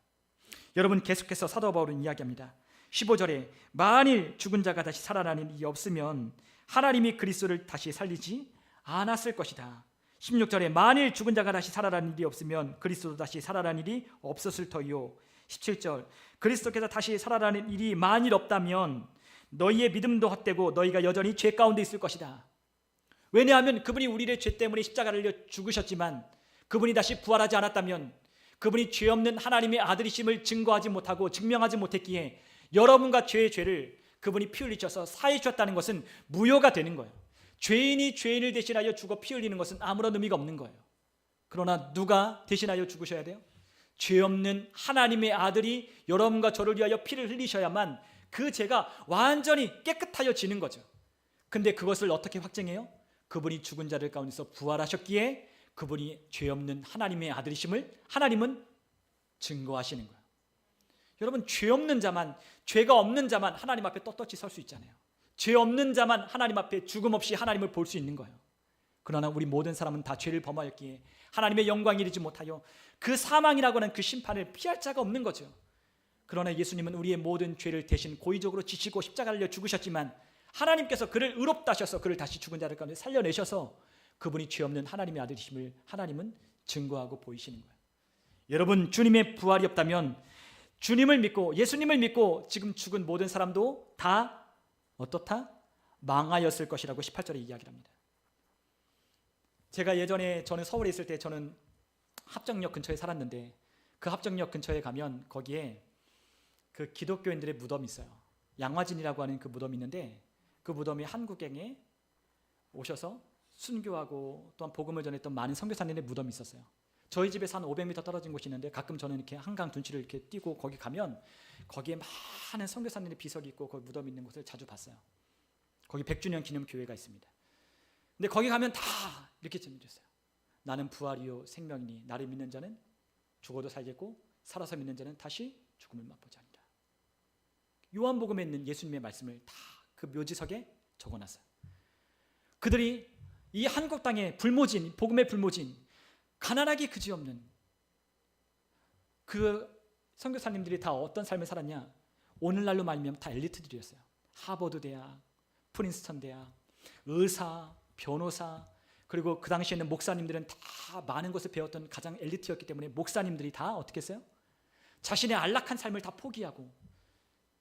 여러분 계속해서 사도 바울은 이야기합니다. 15절에 만일 죽은 자가 다시 살아나는 일이 없으면 하나님이 그리스도를 다시 살리지 않았을 것이다. 16절에 만일 죽은 자가 다시 살아나는 일이 없으면 그리스도도 다시 살아나는 일이 없었을 터이요. 17절 그리스도께서 다시 살아나는 일이 만일 없다면 너희의 믿음도 헛되고 너희가 여전히 죄 가운데 있을 것이다. 왜냐하면 그분이 우리의 죄 때문에 십자가를 죽으셨지만 그분이 다시 부활하지 않았다면 그분이 죄 없는 하나님의 아들이심을 증거하지 못하고 증명하지 못했기에 여러분과 죄의 죄를 그분이 피 흘리셔서 사해 주셨다는 것은 무효가 되는 거예요. 죄인이 죄인을 대신하여 죽어 피 흘리는 것은 아무런 의미가 없는 거예요. 그러나 누가 대신하여 죽으셔야 돼요? 죄 없는 하나님의 아들이 여러분과 저를 위하여 피를 흘리셔야만 그 죄가 완전히 깨끗하여지는 거죠. 근데 그것을 어떻게 확증해요? 그분이 죽은 자들 가운데서 부활하셨기에 그분이 죄 없는 하나님의 아들이심을 하나님은 증거하시는 거예요. 여러분, 죄 없는 자만, 죄가 없는 자만 하나님 앞에 떳떳이 설 수 있잖아요. 죄 없는 자만 하나님 앞에 죽음 없이 하나님을 볼 수 있는 거예요. 그러나 우리 모든 사람은 다 죄를 범하였기에 하나님의 영광에 이르지 못하여 그 사망이라고 하는 그 심판을 피할 자가 없는 거죠. 그러나 예수님은 우리의 모든 죄를 대신 고의적으로 지시고 십자가를 달려 죽으셨지만 하나님께서 그를 의롭다 하셔서 그를 다시 죽은 자들 가운데 살려내셔서 그분이 죄 없는 하나님의 아들이심을 하나님은 증거하고 보이시는 거예요. 여러분, 주님의 부활이 없다면 주님을 믿고 예수님을 믿고 지금 죽은 모든 사람도 다 어떻다? 망하였을 것이라고 18절에 이야기를 합니다. 제가 예전에 저는 서울에 있을 때 저는 합정역 근처에 살았는데 그 합정역 근처에 가면 거기에 그 기독교인들의 무덤이 있어요. 양화진이라고 하는 그 무덤이 있는데 그 무덤이 한국행에 오셔서 순교하고 또한 복음을 전했던 많은 선교사님의 무덤이 있었어요. 저희 집에서 한 500m 떨어진 곳이 있는데 가끔 저는 이렇게 한강 둔치를 이렇게 뛰고 거기 가면 거기에 많은 선교사님의 비석이 있고 거기 무덤이 있는 곳을 자주 봤어요. 거기 100주년 기념 교회가 있습니다. 근데 거기 가면 다 이렇게 전해졌어요. 나는 부활이요 생명이니 나를 믿는 자는 죽어도 살겠고 살아서 믿는 자는 다시 죽음을 맛보지 아니라. 요한복음에 있는 예수님의 말씀을 다 그 묘지석에 적어놨어요. 그들이 이 한국 땅의 불모진, 복음의 불모진, 가난하기 그지없는 그 선교사님들이 다 어떤 삶을 살았냐? 오늘날로 말하면 다 엘리트들이었어요. 하버드 대학, 프린스턴 대학, 의사, 변호사, 그리고 그 당시에는 목사님들은 다 많은 것을 배웠던 가장 엘리트였기 때문에 목사님들이 다 어떻게 했어요? 자신의 안락한 삶을 다 포기하고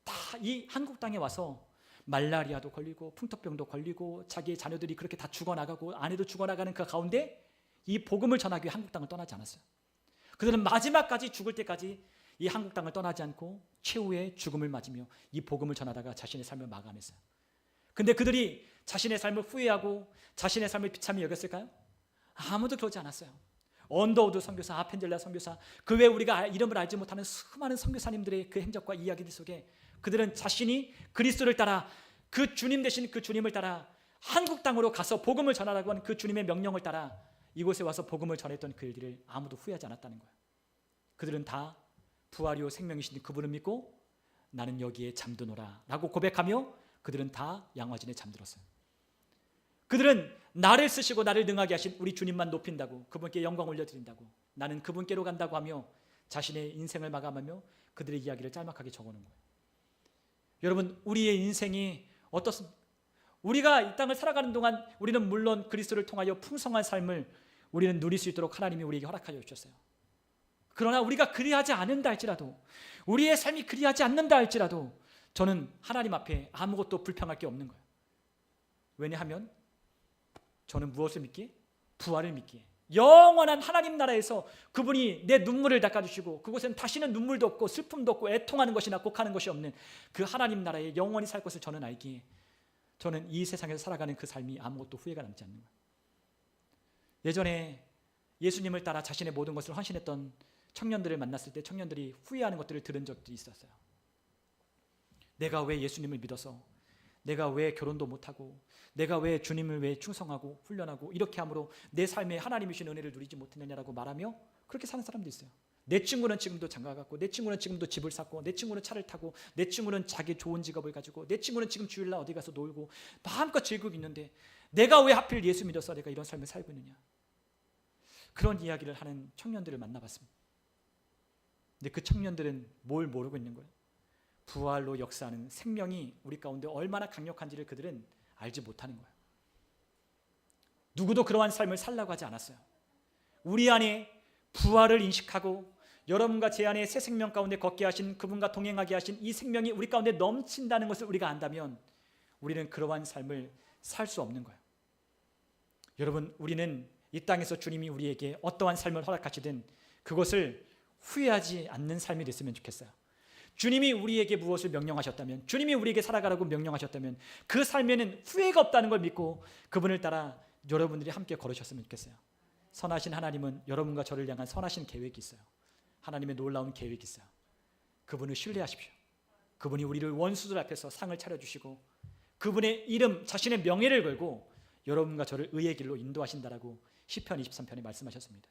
다 이 한국 땅에 와서 말라리아도 걸리고 풍토병도 걸리고 자기의 자녀들이 그렇게 다 죽어나가고 아내도 죽어나가는 그 가운데 이 복음을 전하기 위해 한국 땅을 떠나지 않았어요. 그들은 마지막까지 죽을 때까지 이 한국 땅을 떠나지 않고 최후의 죽음을 맞으며 이 복음을 전하다가 자신의 삶을 마감했어요. 근데 그들이 자신의 삶을 후회하고 자신의 삶을 비참히 여겼을까요? 아무도 그러지 않았어요. 언더우드 선교사, 아펜젤라 선교사, 그 외에 우리가 이름을 알지 못하는 수많은 선교사님들의 그 행적과 이야기들 속에 그들은 자신이 그리스도를 따라 그 주님 되신 그 주님을 따라 한국 땅으로 가서 복음을 전하라고 하는 그 주님의 명령을 따라 이곳에 와서 복음을 전했던 그 일들을 아무도 후회하지 않았다는 거예요. 그들은 다 부활이요 생명이신 그분을 믿고 나는 여기에 잠드노라 라고 고백하며 그들은 다 양화진에 잠들었어요. 그들은 나를 쓰시고 나를 능하게 하신 우리 주님만 높인다고, 그분께 영광 올려드린다고, 나는 그분께로 간다고 하며 자신의 인생을 마감하며 그들의 이야기를 짤막하게 적어놓은 거예요. 여러분, 우리의 인생이 어떻습니까? 우리가 이 땅을 살아가는 동안 우리는 물론 그리스도를 통하여 풍성한 삶을 우리는 누릴 수 있도록 하나님이 우리에게 허락하여 주셨어요. 그러나 우리가 그리하지 않는다 할지라도, 우리의 삶이 그리하지 않는다 할지라도 저는 하나님 앞에 아무것도 불평할 게 없는 거예요. 왜냐하면 저는 무엇을 믿기에? 부활을 믿기에. 영원한 하나님 나라에서 그분이 내 눈물을 닦아주시고 그곳엔 다시는 눈물도 없고 슬픔도 없고 애통하는 것이나 곡하는 것이 없는 그 하나님 나라에 영원히 살 것을 저는 알기에 저는 이 세상에서 살아가는 그 삶이 아무것도 후회가 남지 않는 거예요. 예전에 예수님을 따라 자신의 모든 것을 헌신했던 청년들을 만났을 때 청년들이 후회하는 것들을 들은 적도 있었어요. 내가 왜 예수님을 믿어서, 내가 왜 결혼도 못하고, 내가 왜 주님을 왜 충성하고 훈련하고 이렇게 함으로 내 삶에 하나님이 주신 은혜를 누리지 못했느냐라고 말하며 그렇게 사는 사람도 있어요. 내 친구는 지금도 장가갔고, 내 친구는 지금도 집을 샀고, 내 친구는 차를 타고, 내 친구는 자기 좋은 직업을 가지고, 내 친구는 지금 주일날 어디 가서 놀고 마음껏 즐기고 있는데 내가 왜 하필 예수 믿어서 내가 이런 삶을 살고 있느냐, 그런 이야기를 하는 청년들을 만나봤습니다. 근데 그 청년들은 뭘 모르고 있는 거예요? 부활로 역사하는 생명이 우리 가운데 얼마나 강력한지를 그들은 알지 못하는 거예요. 누구도 그러한 삶을 살라고 하지 않았어요. 우리 안에 부활을 인식하고 여러분과 제 안에 새 생명 가운데 걷게 하신 그분과 동행하게 하신 이 생명이 우리 가운데 넘친다는 것을 우리가 안다면 우리는 그러한 삶을 살 수 없는 거예요. 여러분, 우리는 이 땅에서 주님이 우리에게 어떠한 삶을 허락하시든 그것을 후회하지 않는 삶이 됐으면 좋겠어요. 주님이 우리에게 무엇을 명령하셨다면, 주님이 우리에게 살아가라고 명령하셨다면 그 삶에는 후회가 없다는 걸 믿고 그분을 따라 여러분들이 함께 걸으셨으면 좋겠어요. 선하신 하나님은 여러분과 저를 향한 선하신 계획이 있어요. 하나님의 놀라운 계획이 있어요. 그분을 신뢰하십시오. 그분이 우리를 원수들 앞에서 상을 차려주시고 그분의 이름, 자신의 명예를 걸고 여러분과 저를 의의 길로 인도하신다라고 시편 23편에 말씀하셨습니다.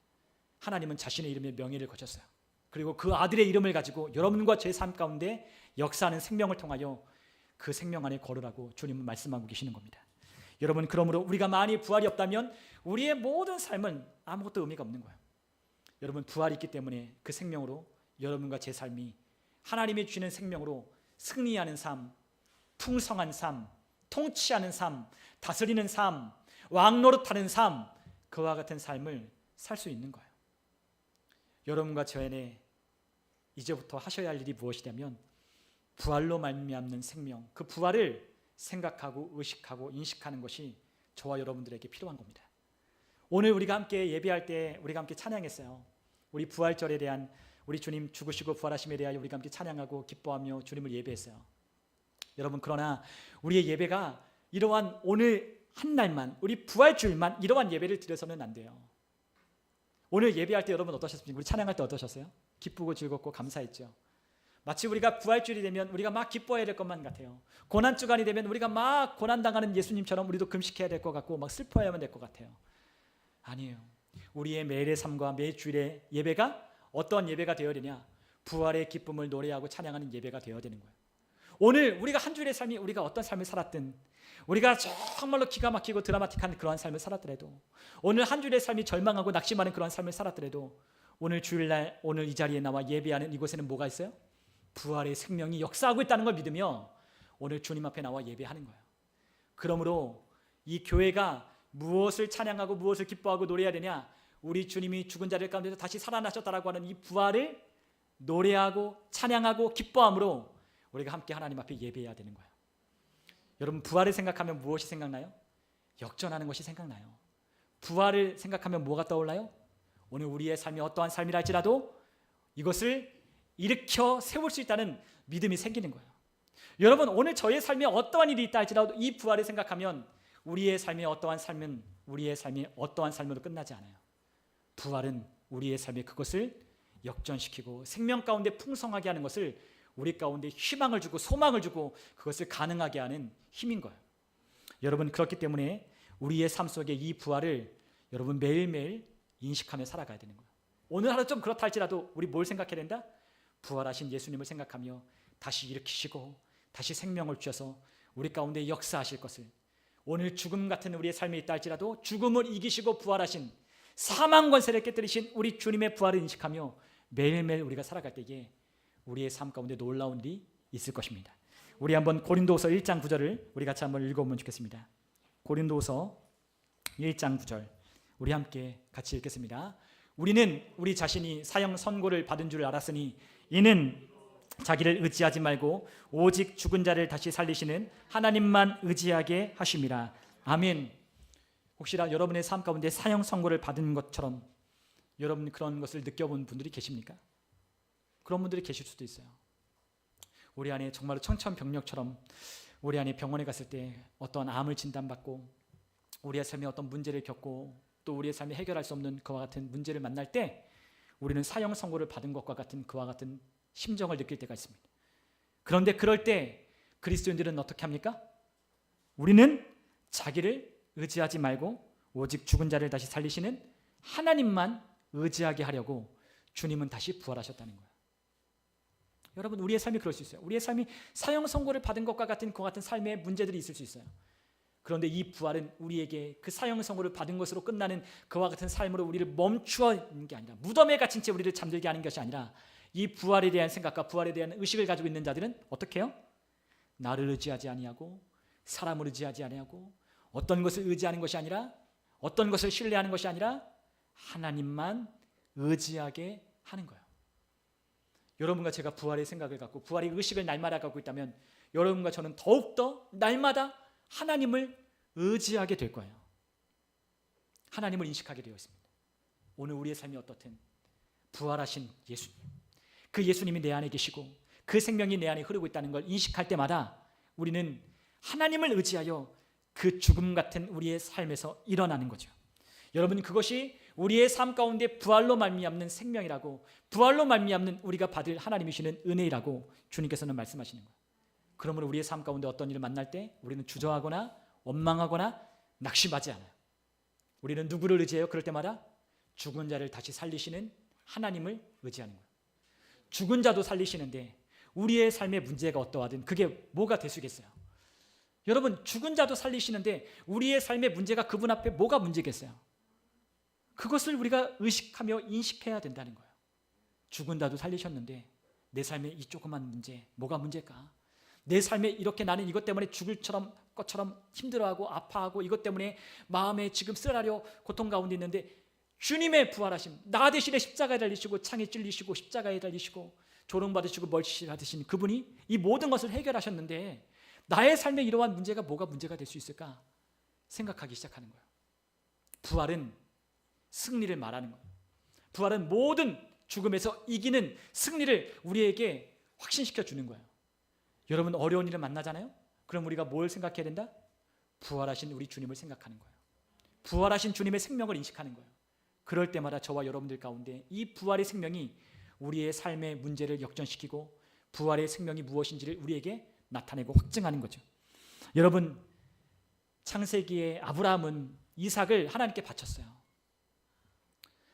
하나님은 자신의 이름에 명예를 거셨어요. 그리고 그 아들의 이름을 가지고 여러분과 제 삶 가운데 역사하는 생명을 통하여 그 생명 안에 걸으라고 주님은 말씀하고 계시는 겁니다. 여러분, 그러므로 우리가 만일 부활이 없다면 우리의 모든 삶은 아무것도 의미가 없는 거예요. 여러분, 부활이 있기 때문에 그 생명으로 여러분과 제 삶이 하나님이 주시는 생명으로 승리하는 삶, 풍성한 삶, 통치하는 삶, 다스리는 삶, 왕노릇하는 삶, 그와 같은 삶을 살 수 있는 거예요. 여러분과 저 안에 이제부터 하셔야 할 일이 무엇이냐면 부활로 말미암는 생명, 그 부활을 생각하고 의식하고 인식하는 것이 저와 여러분들에게 필요한 겁니다. 오늘 우리가 함께 예배할 때 우리가 함께 찬양했어요. 우리 부활절에 대한 우리 주님 죽으시고 부활하심에 대하여 우리가 함께 찬양하고 기뻐하며 주님을 예배했어요. 여러분, 그러나 우리의 예배가 이러한 오늘 한 날만, 우리 부활주일만 이러한 예배를 드려서는 안 돼요. 오늘 예배할 때 여러분 어떠셨습니까? 우리 찬양할 때 어떠셨어요? 기쁘고 즐겁고 감사했죠. 마치 우리가 부활주일이 되면 우리가 막 기뻐해야 될 것만 같아요. 고난주간이 되면 우리가 막 고난당하는 예수님처럼 우리도 금식해야 될 것 같고 막 슬퍼해야만 될 것 같아요. 아니에요. 우리의 매일의 삶과 매 주일의 예배가 어떤 예배가 되어야 되냐? 부활의 기쁨을 노래하고 찬양하는 예배가 되어야 되는 거예요. 오늘 우리가 한 주일의 삶이 우리가 어떤 삶을 살았든, 우리가 정말로 기가 막히고 드라마틱한 그러한 삶을 살았더라도, 오늘 한 주일의 삶이 절망하고 낙심하는 그러한 삶을 살았더라도, 오늘 주일날 오늘 이 자리에 나와 예배하는 이곳에는 뭐가 있어요? 부활의 생명이 역사하고 있다는 걸 믿으며 오늘 주님 앞에 나와 예배하는 거예요. 그러므로 이 교회가 무엇을 찬양하고 무엇을 기뻐하고 노래해야 되냐? 우리 주님이 죽은 자들 가운데서 다시 살아나셨다라고 하는 이 부활을 노래하고 찬양하고 기뻐함으로 우리가 함께 하나님 앞에 예배해야 되는 거예요. 여러분, 부활을 생각하면 무엇이 생각나요? 역전하는 것이 생각나요. 부활을 생각하면 뭐가 떠올라요? 오늘 우리의 삶이 어떠한 삶이라 할지라도 이것을 일으켜 세울 수 있다는 믿음이 생기는 거예요. 여러분, 오늘 저의 삶에 어떠한 일이 있다 할지라도 이 부활을 생각하면 우리의 삶의 어떠한 삶은 우리의 삶이 어떠한 삶으로 끝나지 않아요. 부활은 우리의 삶에 그것을 역전시키고 생명 가운데 풍성하게 하는 것을, 우리 가운데 희망을 주고 소망을 주고 그것을 가능하게 하는 힘인 거예요. 여러분, 그렇기 때문에 우리의 삶 속에 이 부활을 여러분 매일매일 인식하며 살아가야 되는 거예요. 오늘 하루 좀 그렇다 할지라도 우리 뭘 생각해야 된다? 부활하신 예수님을 생각하며 다시 일으키시고 다시 생명을 주셔서 우리 가운데 역사하실 것을, 오늘 죽음 같은 우리의 삶에 있다 할지라도 죽음을 이기시고 부활하신, 사망 권세를 깨뜨리신 우리 주님의 부활을 인식하며 매일매일 우리가 살아갈 때에 우리의 삶 가운데 놀라운 일이 있을 것입니다. 우리 한번 고린도후서 1장 9절을 우리 같이 한번 읽어보면 좋겠습니다. 고린도후서 1장 9절 우리 함께 같이 읽겠습니다. 우리는 우리 자신이 사형 선고를 받은 줄 알았으니 이는 자기를 의지하지 말고 오직 죽은 자를 다시 살리시는 하나님만 의지하게 하심이라. 아멘. 혹시나 여러분의 삶 가운데 사형 선고를 받은 것처럼 여러분 그런 것을 느껴본 분들이 계십니까? 그런 분들이 계실 수도 있어요. 우리 안에 정말로 청천벽력처럼 우리 안에 병원에 갔을 때 어떤 암을 진단받고 우리의 삶에 어떤 문제를 겪고 또 우리의 삶에 해결할 수 없는 그와 같은 문제를 만날 때 우리는 사형 선고를 받은 것과 같은 그와 같은 심정을 느낄 때가 있습니다. 그런데 그럴 때 그리스도인들은 어떻게 합니까? 우리는 자기를 의지하지 말고 오직 죽은 자를 다시 살리시는 하나님만 의지하게 하려고 주님은 다시 부활하셨다는 거예요. 여러분, 우리의 삶이 그럴 수 있어요. 우리의 삶이 사형 선고를 받은 것과 같은 그 같은 삶의 문제들이 있을 수 있어요. 그런데 이 부활은 우리에게 그 사형 선고를 받은 것으로 끝나는 그와 같은 삶으로 우리를 멈추어 있는 게 아니라, 무덤에 갇힌 채 우리를 잠들게 하는 것이 아니라, 이 부활에 대한 생각과 부활에 대한 의식을 가지고 있는 자들은 어떻게 해요? 나를 의지하지 아니하고 사람을 의지하지 아니하고 어떤 것을 의지하는 것이 아니라, 어떤 것을 신뢰하는 것이 아니라 하나님만 의지하게 하는 거예요. 여러분과 제가 부활의 생각을 갖고 부활의 의식을 날마다 갖고 있다면 여러분과 저는 더욱더 날마다 하나님을 의지하게 될 거예요. 하나님을 인식하게 되어 있습니다. 오늘 우리의 삶이 어떻든 부활하신 예수님, 그 예수님이 내 안에 계시고 그 생명이 내 안에 흐르고 있다는 걸 인식할 때마다 우리는 하나님을 의지하여 그 죽음 같은 우리의 삶에서 일어나는 거죠. 여러분, 그것이 우리의 삶 가운데 부활로 말미암는 생명이라고, 부활로 말미암는 우리가 받을 하나님이시는 은혜이라고 주님께서는 말씀하시는 거예요. 그러므로 우리의 삶 가운데 어떤 일을 만날 때 우리는 주저하거나 원망하거나 낙심하지 않아요. 우리는 누구를 의지해요? 그럴 때마다 죽은 자를 다시 살리시는 하나님을 의지하는 거예요. 죽은 자도 살리시는데 우리의 삶의 문제가 어떠하든 그게 뭐가 되시겠어요? 여러분, 죽은 자도 살리시는데 우리의 삶의 문제가 그분 앞에 뭐가 문제겠어요? 그것을 우리가 의식하며 인식해야 된다는 거예요. 죽은 자도 살리셨는데 내 삶의 이 조그만 문제, 뭐가 문제일까? 내 삶에 이렇게 나는 이것 때문에 죽을 것처럼 힘들어하고 아파하고 이것 때문에 마음에 지금 쓰라려 고통 가운데 있는데 주님의 부활하심, 나 대신에 십자가에 달리시고 창에 찔리시고 십자가에 달리시고 조롱받으시고 멀시 받으신 그분이 이 모든 것을 해결하셨는데 나의 삶에 이러한 문제가 뭐가 문제가 될 수 있을까 생각하기 시작하는 거예요. 부활은 승리를 말하는 거예요. 부활은 모든 죽음에서 이기는 승리를 우리에게 확신시켜 주는 거예요. 여러분, 어려운 일을 만나잖아요? 그럼 우리가 뭘 생각해야 된다? 부활하신 우리 주님을 생각하는 거예요. 부활하신 주님의 생명을 인식하는 거예요. 그럴 때마다 저와 여러분들 가운데 이 부활의 생명이 우리의 삶의 문제를 역전시키고 부활의 생명이 무엇인지를 우리에게 나타내고 확증하는 거죠. 여러분, 창세기에 아브라함은 이삭을 하나님께 바쳤어요.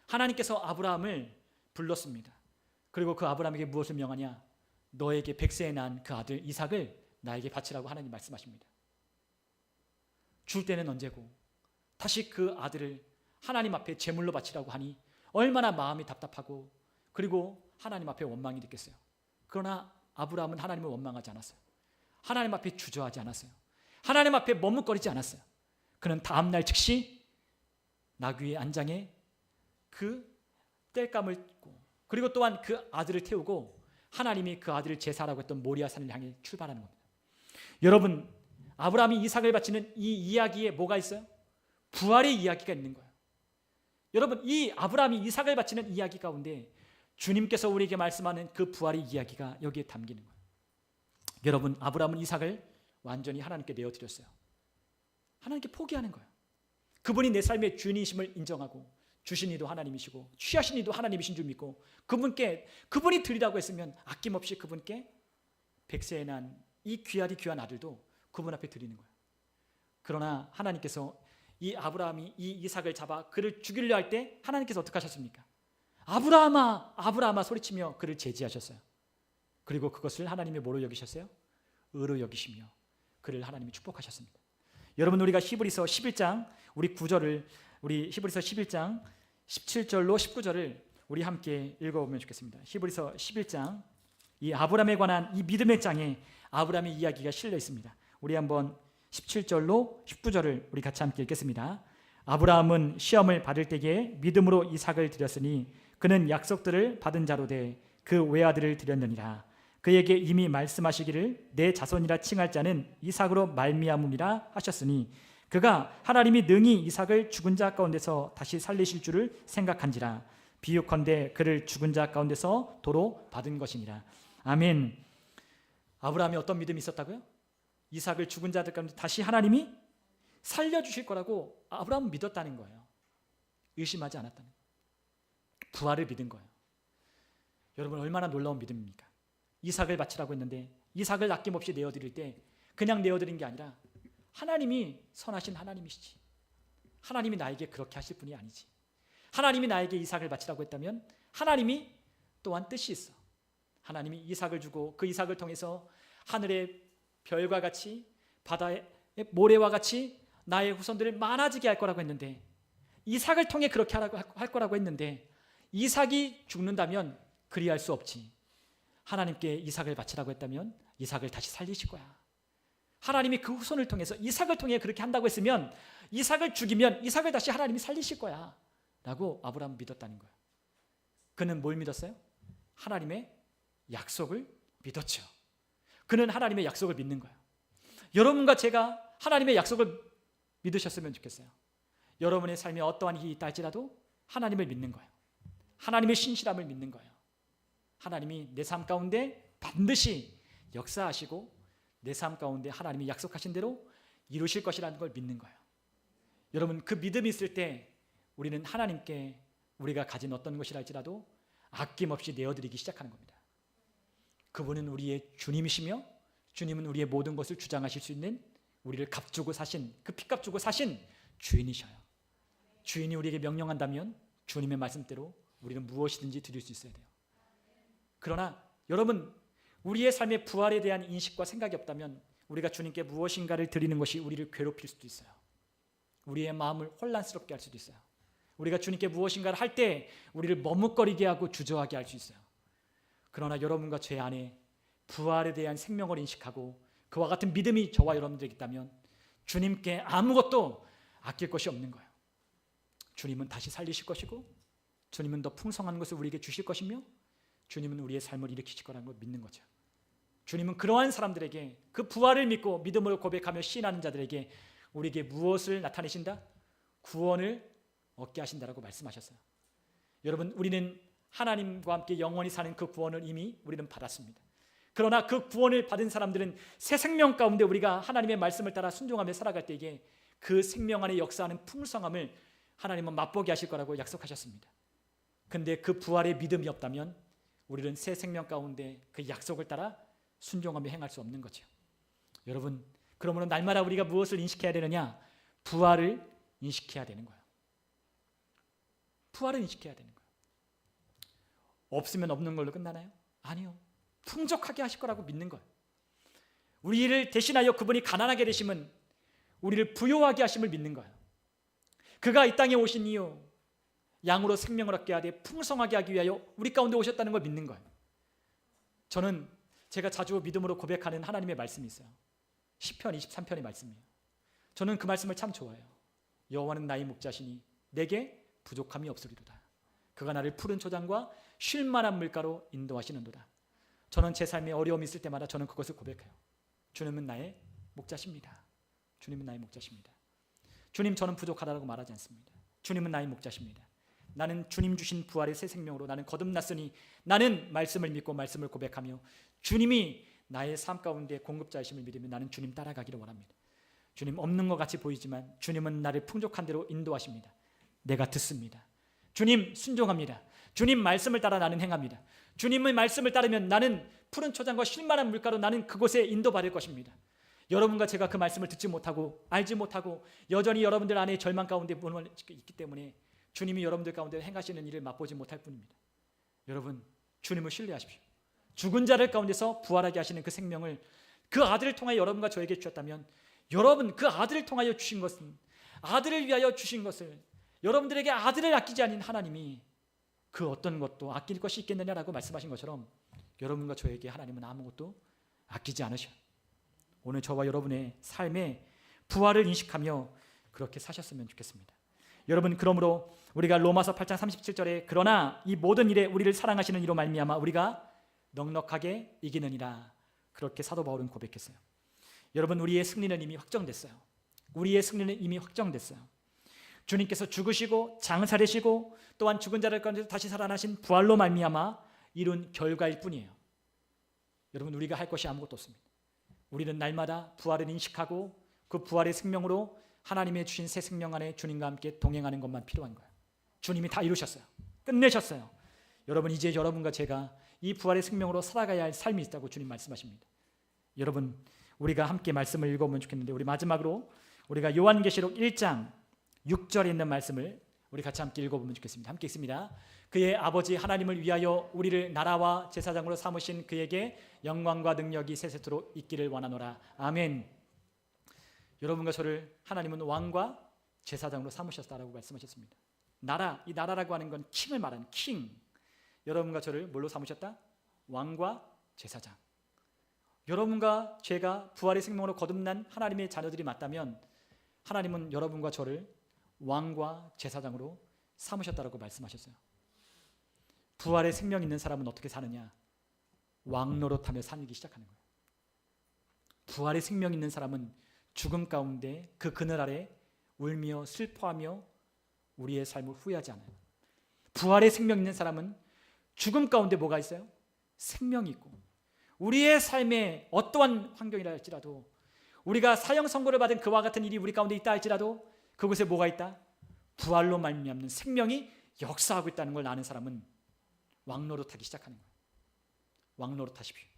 하나님께서 아브라함을 불렀습니다. 그리고 그 아브라함에게 무엇을 명하냐? 너에게 백세에 난 그 아들 이삭을 나에게 바치라고 하나님 말씀하십니다. 줄 때는 언제고 다시 그 아들을 하나님 앞에 제물로 바치라고 하니 얼마나 마음이 답답하고 그리고 하나님 앞에 원망이 됐겠어요. 그러나 아브라함은 하나님을 원망하지 않았어요. 하나님 앞에 주저하지 않았어요. 하나님 앞에 머뭇거리지 않았어요. 그는 다음날 즉시 나귀의 안장에 그 땔감을 꽂고 그리고 또한 그 아들을 태우고 하나님이 그 아들을 제사라고 했던 모리아산을 향해 출발하는 겁니다. 여러분, 아브라함이 이삭을 바치는 이 이야기에 뭐가 있어요? 부활의 이야기가 있는 거예요. 여러분, 이 아브라함이 이삭을 바치는 이야기 가운데 주님께서 우리에게 말씀하는 그 부활의 이야기가 여기에 담기는 거예요. 여러분, 아브라함은 이삭을 완전히 하나님께 내어드렸어요. 하나님께 포기하는 거예요. 그분이 내 삶의 주인이심을 인정하고 주신 이도 하나님이시고 취하신 이도 하나님이신 줄 믿고 그분이 드리라고 했으면 아낌없이 그분께 백세에 난 이 귀한 아들도 그분 앞에 드리는 거예요. 그러나 하나님께서 이 아브라함이 이 이삭을 잡아 그를 죽이려 할 때 하나님께서 어떻게 하셨습니까? 아브라함아, 아브라함아 소리치며 그를 제지하셨어요. 그리고 그것을 하나님이 뭐로 여기셨어요? 의로 여기시며 그를 하나님이 축복하셨습니다. 여러분, 우리가 히브리서 11장 우리 히브리서 11장 17절로 19절을 우리 함께 읽어보면 좋겠습니다. 히브리서 11장, 이 아브라함에 관한 이 믿음의 장에 아브라함의 이야기가 실려 있습니다. 우리 한번 17절로 19절을 우리 같이 함께 읽겠습니다. 아브라함은 시험을 받을 때에 믿음으로 이삭을 드렸으니 그는 약속들을 받은 자로 돼 그 외아들을 드렸느니라. 그에게 이미 말씀하시기를 내 자손이라 칭할 자는 이삭으로 말미암음이라 하셨으니 그가 하나님이 능히 이삭을 죽은 자 가운데서 다시 살리실 줄을 생각한지라. 비유컨대 그를 죽은 자 가운데서 도로 받은 것이니라. 아멘. 아브라함이 어떤 믿음이 있었다고요? 이삭을 죽은 자들 가운데 다시 하나님이 살려주실 거라고 아브라함은 믿었다는 거예요. 의심하지 않았다는 거예요. 부활을 믿은 거예요. 여러분, 얼마나 놀라운 믿음입니까? 이삭을 바치라고 했는데 이삭을 아낌없이 내어드릴 때 그냥 내어드린 게 아니라 하나님이 선하신 하나님이시지, 하나님이 나에게 그렇게 하실 분이 아니지, 하나님이 나에게 이삭을 바치라고 했다면 하나님이 또한 뜻이 있어. 하나님이 이삭을 주고 그 이삭을 통해서 하늘의 별과 같이 바다의 모래와 같이 나의 후손들을 많아지게 할 거라고 했는데, 이삭을 통해 그렇게 할 거라고 했는데 이삭이 죽는다면 그리할 수 없지. 하나님께 이삭을 바치라고 했다면 이삭을 다시 살리실 거야. 하나님이 그 후손을 통해서 이삭을 통해 그렇게 한다고 했으면 이삭을 죽이면 이삭을 다시 하나님이 살리실 거야 라고 아브라함은 믿었다는 거예요. 그는 뭘 믿었어요? 하나님의 약속을 믿었죠. 그는 하나님의 약속을 믿는 거예요. 여러분과 제가 하나님의 약속을 믿으셨으면 좋겠어요. 여러분의 삶에 어떠한 일이 있다 할지라도 하나님을 믿는 거예요. 하나님의 신실함을 믿는 거예요. 하나님이 내 삶 가운데 반드시 역사하시고 내 삶 가운데 하나님이 약속하신 대로 이루실 것이라는 걸 믿는 거예요. 여러분, 그 믿음이 있을 때 우리는 하나님께 우리가 가진 어떤 것이라 할지라도 아낌없이 내어드리기 시작하는 겁니다. 그분은 우리의 주님이시며 주님은 우리의 모든 것을 주장하실 수 있는, 우리를 값 주고 사신, 그 피값 주고 사신 주인이셔요. 주인이 우리에게 명령한다면 주님의 말씀대로 우리는 무엇이든지 드릴 수 있어야 돼요. 그러나 여러분, 우리의 삶의 부활에 대한 인식과 생각이 없다면 우리가 주님께 무엇인가를 드리는 것이 우리를 괴롭힐 수도 있어요. 우리의 마음을 혼란스럽게 할 수도 있어요. 우리가 주님께 무엇인가를 할 때 우리를 머뭇거리게 하고 주저하게 할 수 있어요. 그러나 여러분과 제 안에 부활에 대한 생명을 인식하고 그와 같은 믿음이 저와 여러분들에게 있다면 주님께 아무것도 아낄 것이 없는 거예요. 주님은 다시 살리실 것이고 주님은 더 풍성한 것을 우리에게 주실 것이며 주님은 우리의 삶을 일으키실 거라는 걸 믿는 거죠. 주님은 그러한 사람들에게, 그 부활을 믿고 믿음으로 고백하며 시인하는 자들에게 우리에게 무엇을 나타내신다? 구원을 얻게 하신다라고 말씀하셨어요. 여러분, 우리는 하나님과 함께 영원히 사는 그 구원을 이미 우리는 받았습니다. 그러나 그 구원을 받은 사람들은 새 생명 가운데 우리가 하나님의 말씀을 따라 순종하며 살아갈 때에 그 생명 안에 역사하는 풍성함을 하나님은 맛보게 하실 거라고 약속하셨습니다. 근데 그 부활의 믿음이 없다면 우리는 새 생명 가운데 그 약속을 따라 순종하며 행할 수 없는 거죠. 여러분, 그러므로 날마다 우리가 무엇을 인식해야 되느냐? 부활을 인식해야 되는 거예요. 부활을 인식해야 되는 거예요. 없으면 없는 걸로 끝나나요? 아니요. 풍족하게 하실 거라고 믿는 거예요. 우리를 대신하여 그분이 가난하게 되심은 우리를 부요하게 하심을 믿는 거예요. 그가 이 땅에 오신 이유, 양으로 생명을 얻게 하되 풍성하게 하기 위하여 우리 가운데 오셨다는 걸 믿는 거예요. 저는 제가 자주 믿음으로 고백하는 하나님의 말씀이 있어요. 시편 23편의 말씀이에요. 저는 그 말씀을 참 좋아해요. 여호와는 나의 목자시니 내게 부족함이 없으리로다. 그가 나를 푸른 초장과 쉴 만한 물가로 인도하시는도다. 저는 제 삶에 어려움이 있을 때마다 저는 그것을 고백해요. 주님은 나의 목자십니다. 주님은 나의 목자십니다. 주님, 저는 부족하다고 말하지 않습니다. 주님은 나의 목자십니다. 나는 주님 주신 부활의 새 생명으로 나는 거듭났으니 나는 말씀을 믿고 말씀을 고백하며 주님이 나의 삶 가운데 공급자이심을 믿으며 나는 주님 따라가기를 원합니다. 주님, 없는 것 같이 보이지만 주님은 나를 풍족한 대로 인도하십니다. 내가 듣습니다. 주님, 순종합니다. 주님 말씀을 따라 나는 행합니다. 주님의 말씀을 따르면 나는 푸른 초장과 쉴만한 물가로 나는 그곳에 인도받을 것입니다. 여러분과 제가 그 말씀을 듣지 못하고 알지 못하고 여전히 여러분들 안에 절망 가운데 있기 때문에 주님이 여러분들 가운데 행하시는 일을 맛보지 못할 뿐입니다. 여러분, 주님을 신뢰하십시오. 죽은 자를 가운데서 부활하게 하시는 그 생명을, 그 아들을 통하여 여러분과 저에게 주셨다면 여러분, 그 아들을 통하여 주신 것은, 아들을 위하여 주신 것을, 여러분들에게 아들을 아끼지 않은 하나님이 그 어떤 것도 아낄 것이 있겠느냐라고 말씀하신 것처럼 여러분과 저에게 하나님은 아무것도 아끼지 않으셔. 오늘 저와 여러분의 삶에 부활을 인식하며 그렇게 사셨으면 좋겠습니다. 여러분, 그러므로 우리가 로마서 8장 37절에 그러나 이 모든 일에 우리를 사랑하시는 이로 말미암아 우리가 넉넉하게 이기느니라, 그렇게 사도 바울은 고백했어요. 여러분, 우리의 승리는 이미 확정됐어요. 우리의 승리는 이미 확정됐어요. 주님께서 죽으시고 장사되시고 또한 죽은 자들 가운데서 다시 살아나신 부활로 말미암아 이룬 결과일 뿐이에요. 여러분, 우리가 할 것이 아무것도 없습니다. 우리는 날마다 부활을 인식하고 그 부활의 생명으로 하나님의 주신 새 생명 안에 주님과 함께 동행하는 것만 필요한 거예요. 주님이 다 이루셨어요. 끝내셨어요. 여러분, 이제 여러분과 제가 이 부활의 생명으로 살아가야 할 삶이 있다고 주님 말씀하십니다. 여러분, 우리가 함께 말씀을 읽어보면 좋겠는데, 우리 마지막으로 우리가 요한계시록 1장 6절에 있는 말씀을 우리 같이 함께 읽어보면 좋겠습니다. 함께 읽습니다. 그의 아버지 하나님을 위하여 우리를 나라와 제사장으로 삼으신 그에게 영광과 능력이 세세토록 있기를 원하노라. 아멘. 여러분과 저를 하나님은 왕과 제사장으로 삼으셨다라고 말씀하셨습니다. 나라, 이 나라라고 하는 건 킹을 말하는 킹. 여러분과 저를 뭘로 삼으셨다? 왕과 제사장. 여러분과 제가 부활의 생명으로 거듭난 하나님의 자녀들이 맞다면 하나님은 여러분과 저를 왕과 제사장으로 삼으셨다라고 말씀하셨어요. 부활의 생명 있는 사람은 어떻게 사느냐? 왕 노릇하며 살기 시작하는 거예요. 부활의 생명 있는 사람은 죽음 가운데 그 그늘 아래 울며 슬퍼하며 우리의 삶을 후회하지 않아요. 부활의 생명 있는 사람은 죽음 가운데 뭐가 있어요? 생명이 있고, 우리의 삶에 어떠한 환경이라 할지라도, 우리가 사형 선고를 받은 그와 같은 일이 우리 가운데 있다 할지라도 그곳에 뭐가 있다? 부활로 말미암는 생명이 역사하고 있다는 걸 아는 사람은 왕노릇하기 시작하는 거예요. 왕노릇하십시오.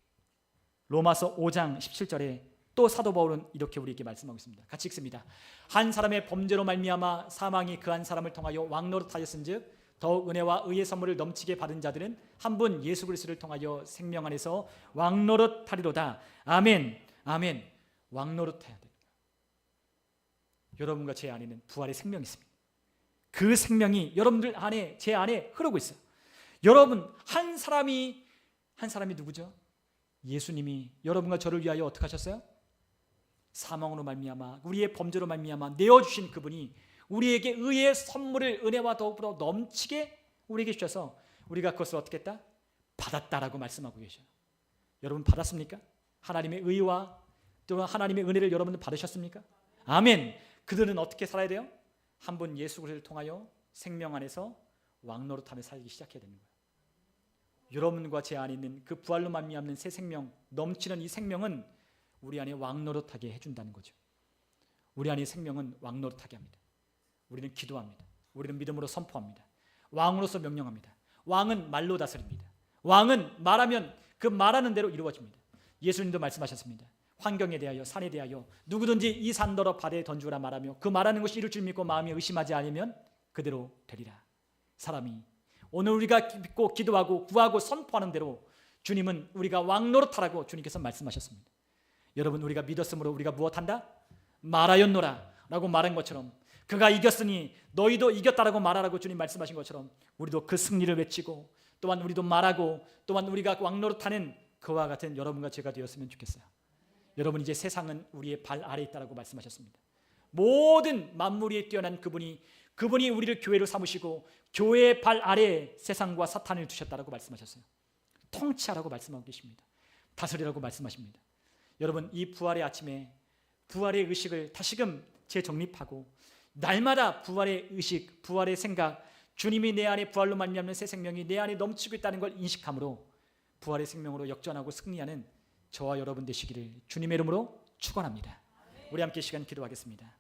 로마서 5장 17절에 또 사도 바울은 이렇게 우리에게 말씀하고 있습니다. 같이 읽습니다. 한 사람의 범죄로 말미암아 사망이 그 한 사람을 통하여 왕노릇하였은즉 더욱 은혜와 의의 선물을 넘치게 받은 자들은 한 분 예수 그리스도를 통하여 생명 안에서 왕노릇하리로다. 아멘. 아멘. 왕노릇해야 돼요. 여러분과 제 안에는 부활의 생명이 있습니다. 그 생명이 여러분들 안에, 제 안에 흐르고 있어요. 여러분 한 사람이 누구죠? 예수님이 여러분과 저를 위하여 어떻게 하셨어요? 사망으로 말미암아, 우리의 범죄로 말미암아 내어주신 그분이 우리에게 의의 선물을 은혜와 더불어 넘치게 우리에게 주셔서 우리가 그것을 어떻게 했다? 받았다라고 말씀하고 계셔요. 여러분 받았습니까? 하나님의 의와 또 하나님의 은혜를 여러분들 받으셨습니까? 아멘. 그들은 어떻게 살아야 돼요? 한 분 예수 그리스도를 통하여 생명 안에서 왕노릇하며 살기 시작해야 되는 거예요. 여러분과 제 안에 있는 그 부활로 말미암는 새 생명, 넘치는 이 생명은 우리 안에 왕노릇하게 해준다는 거죠. 우리 안의 생명은 왕노릇하게 합니다. 우리는 기도합니다. 우리는 믿음으로 선포합니다. 왕으로서 명령합니다. 왕은 말로 다스립니다. 왕은 말하면 그 말하는 대로 이루어집니다. 예수님도 말씀하셨습니다. 환경에 대하여, 산에 대하여 누구든지 이 산더러 바다에 던지라 말하며 그 말하는 것이 이룰 줄 믿고 마음이 의심하지 않으면 그대로 되리라. 사람이 오늘 우리가 믿고 기도하고 구하고 선포하는 대로 주님은 우리가 왕노릇하라고 주님께서 말씀하셨습니다. 여러분 우리가 믿었으므로 우리가 무엇한다? 말하였노라 라고 말한 것처럼, 그가 이겼으니 너희도 이겼다라고 말하라고 주님 말씀하신 것처럼 우리도 그 승리를 외치고 또한 우리도 말하고 또한 우리가 왕노릇하는 그와 같은 여러분과 제가 되었으면 좋겠어요. 여러분 이제 세상은 우리의 발 아래에 있다라고 말씀하셨습니다. 모든 만물 위에 뛰어난 그분이 우리를 교회로 삼으시고 교회의 발 아래에 세상과 사탄을 두셨다라고 말씀하셨어요. 통치하라고 말씀하고 계십니다. 다스리라고 말씀하십니다. 여러분 이 부활의 아침에 부활의 의식을 다시금 재정립하고 날마다 부활의 의식, 부활의 생각, 주님이 내 안에 부활로 말미암는 새 생명이 내 안에 넘치고 있다는 걸 인식함으로 부활의 생명으로 역전하고 승리하는 저와 여러분 되시기를 주님의 이름으로 축원합니다. 우리 함께 시간 기도하겠습니다.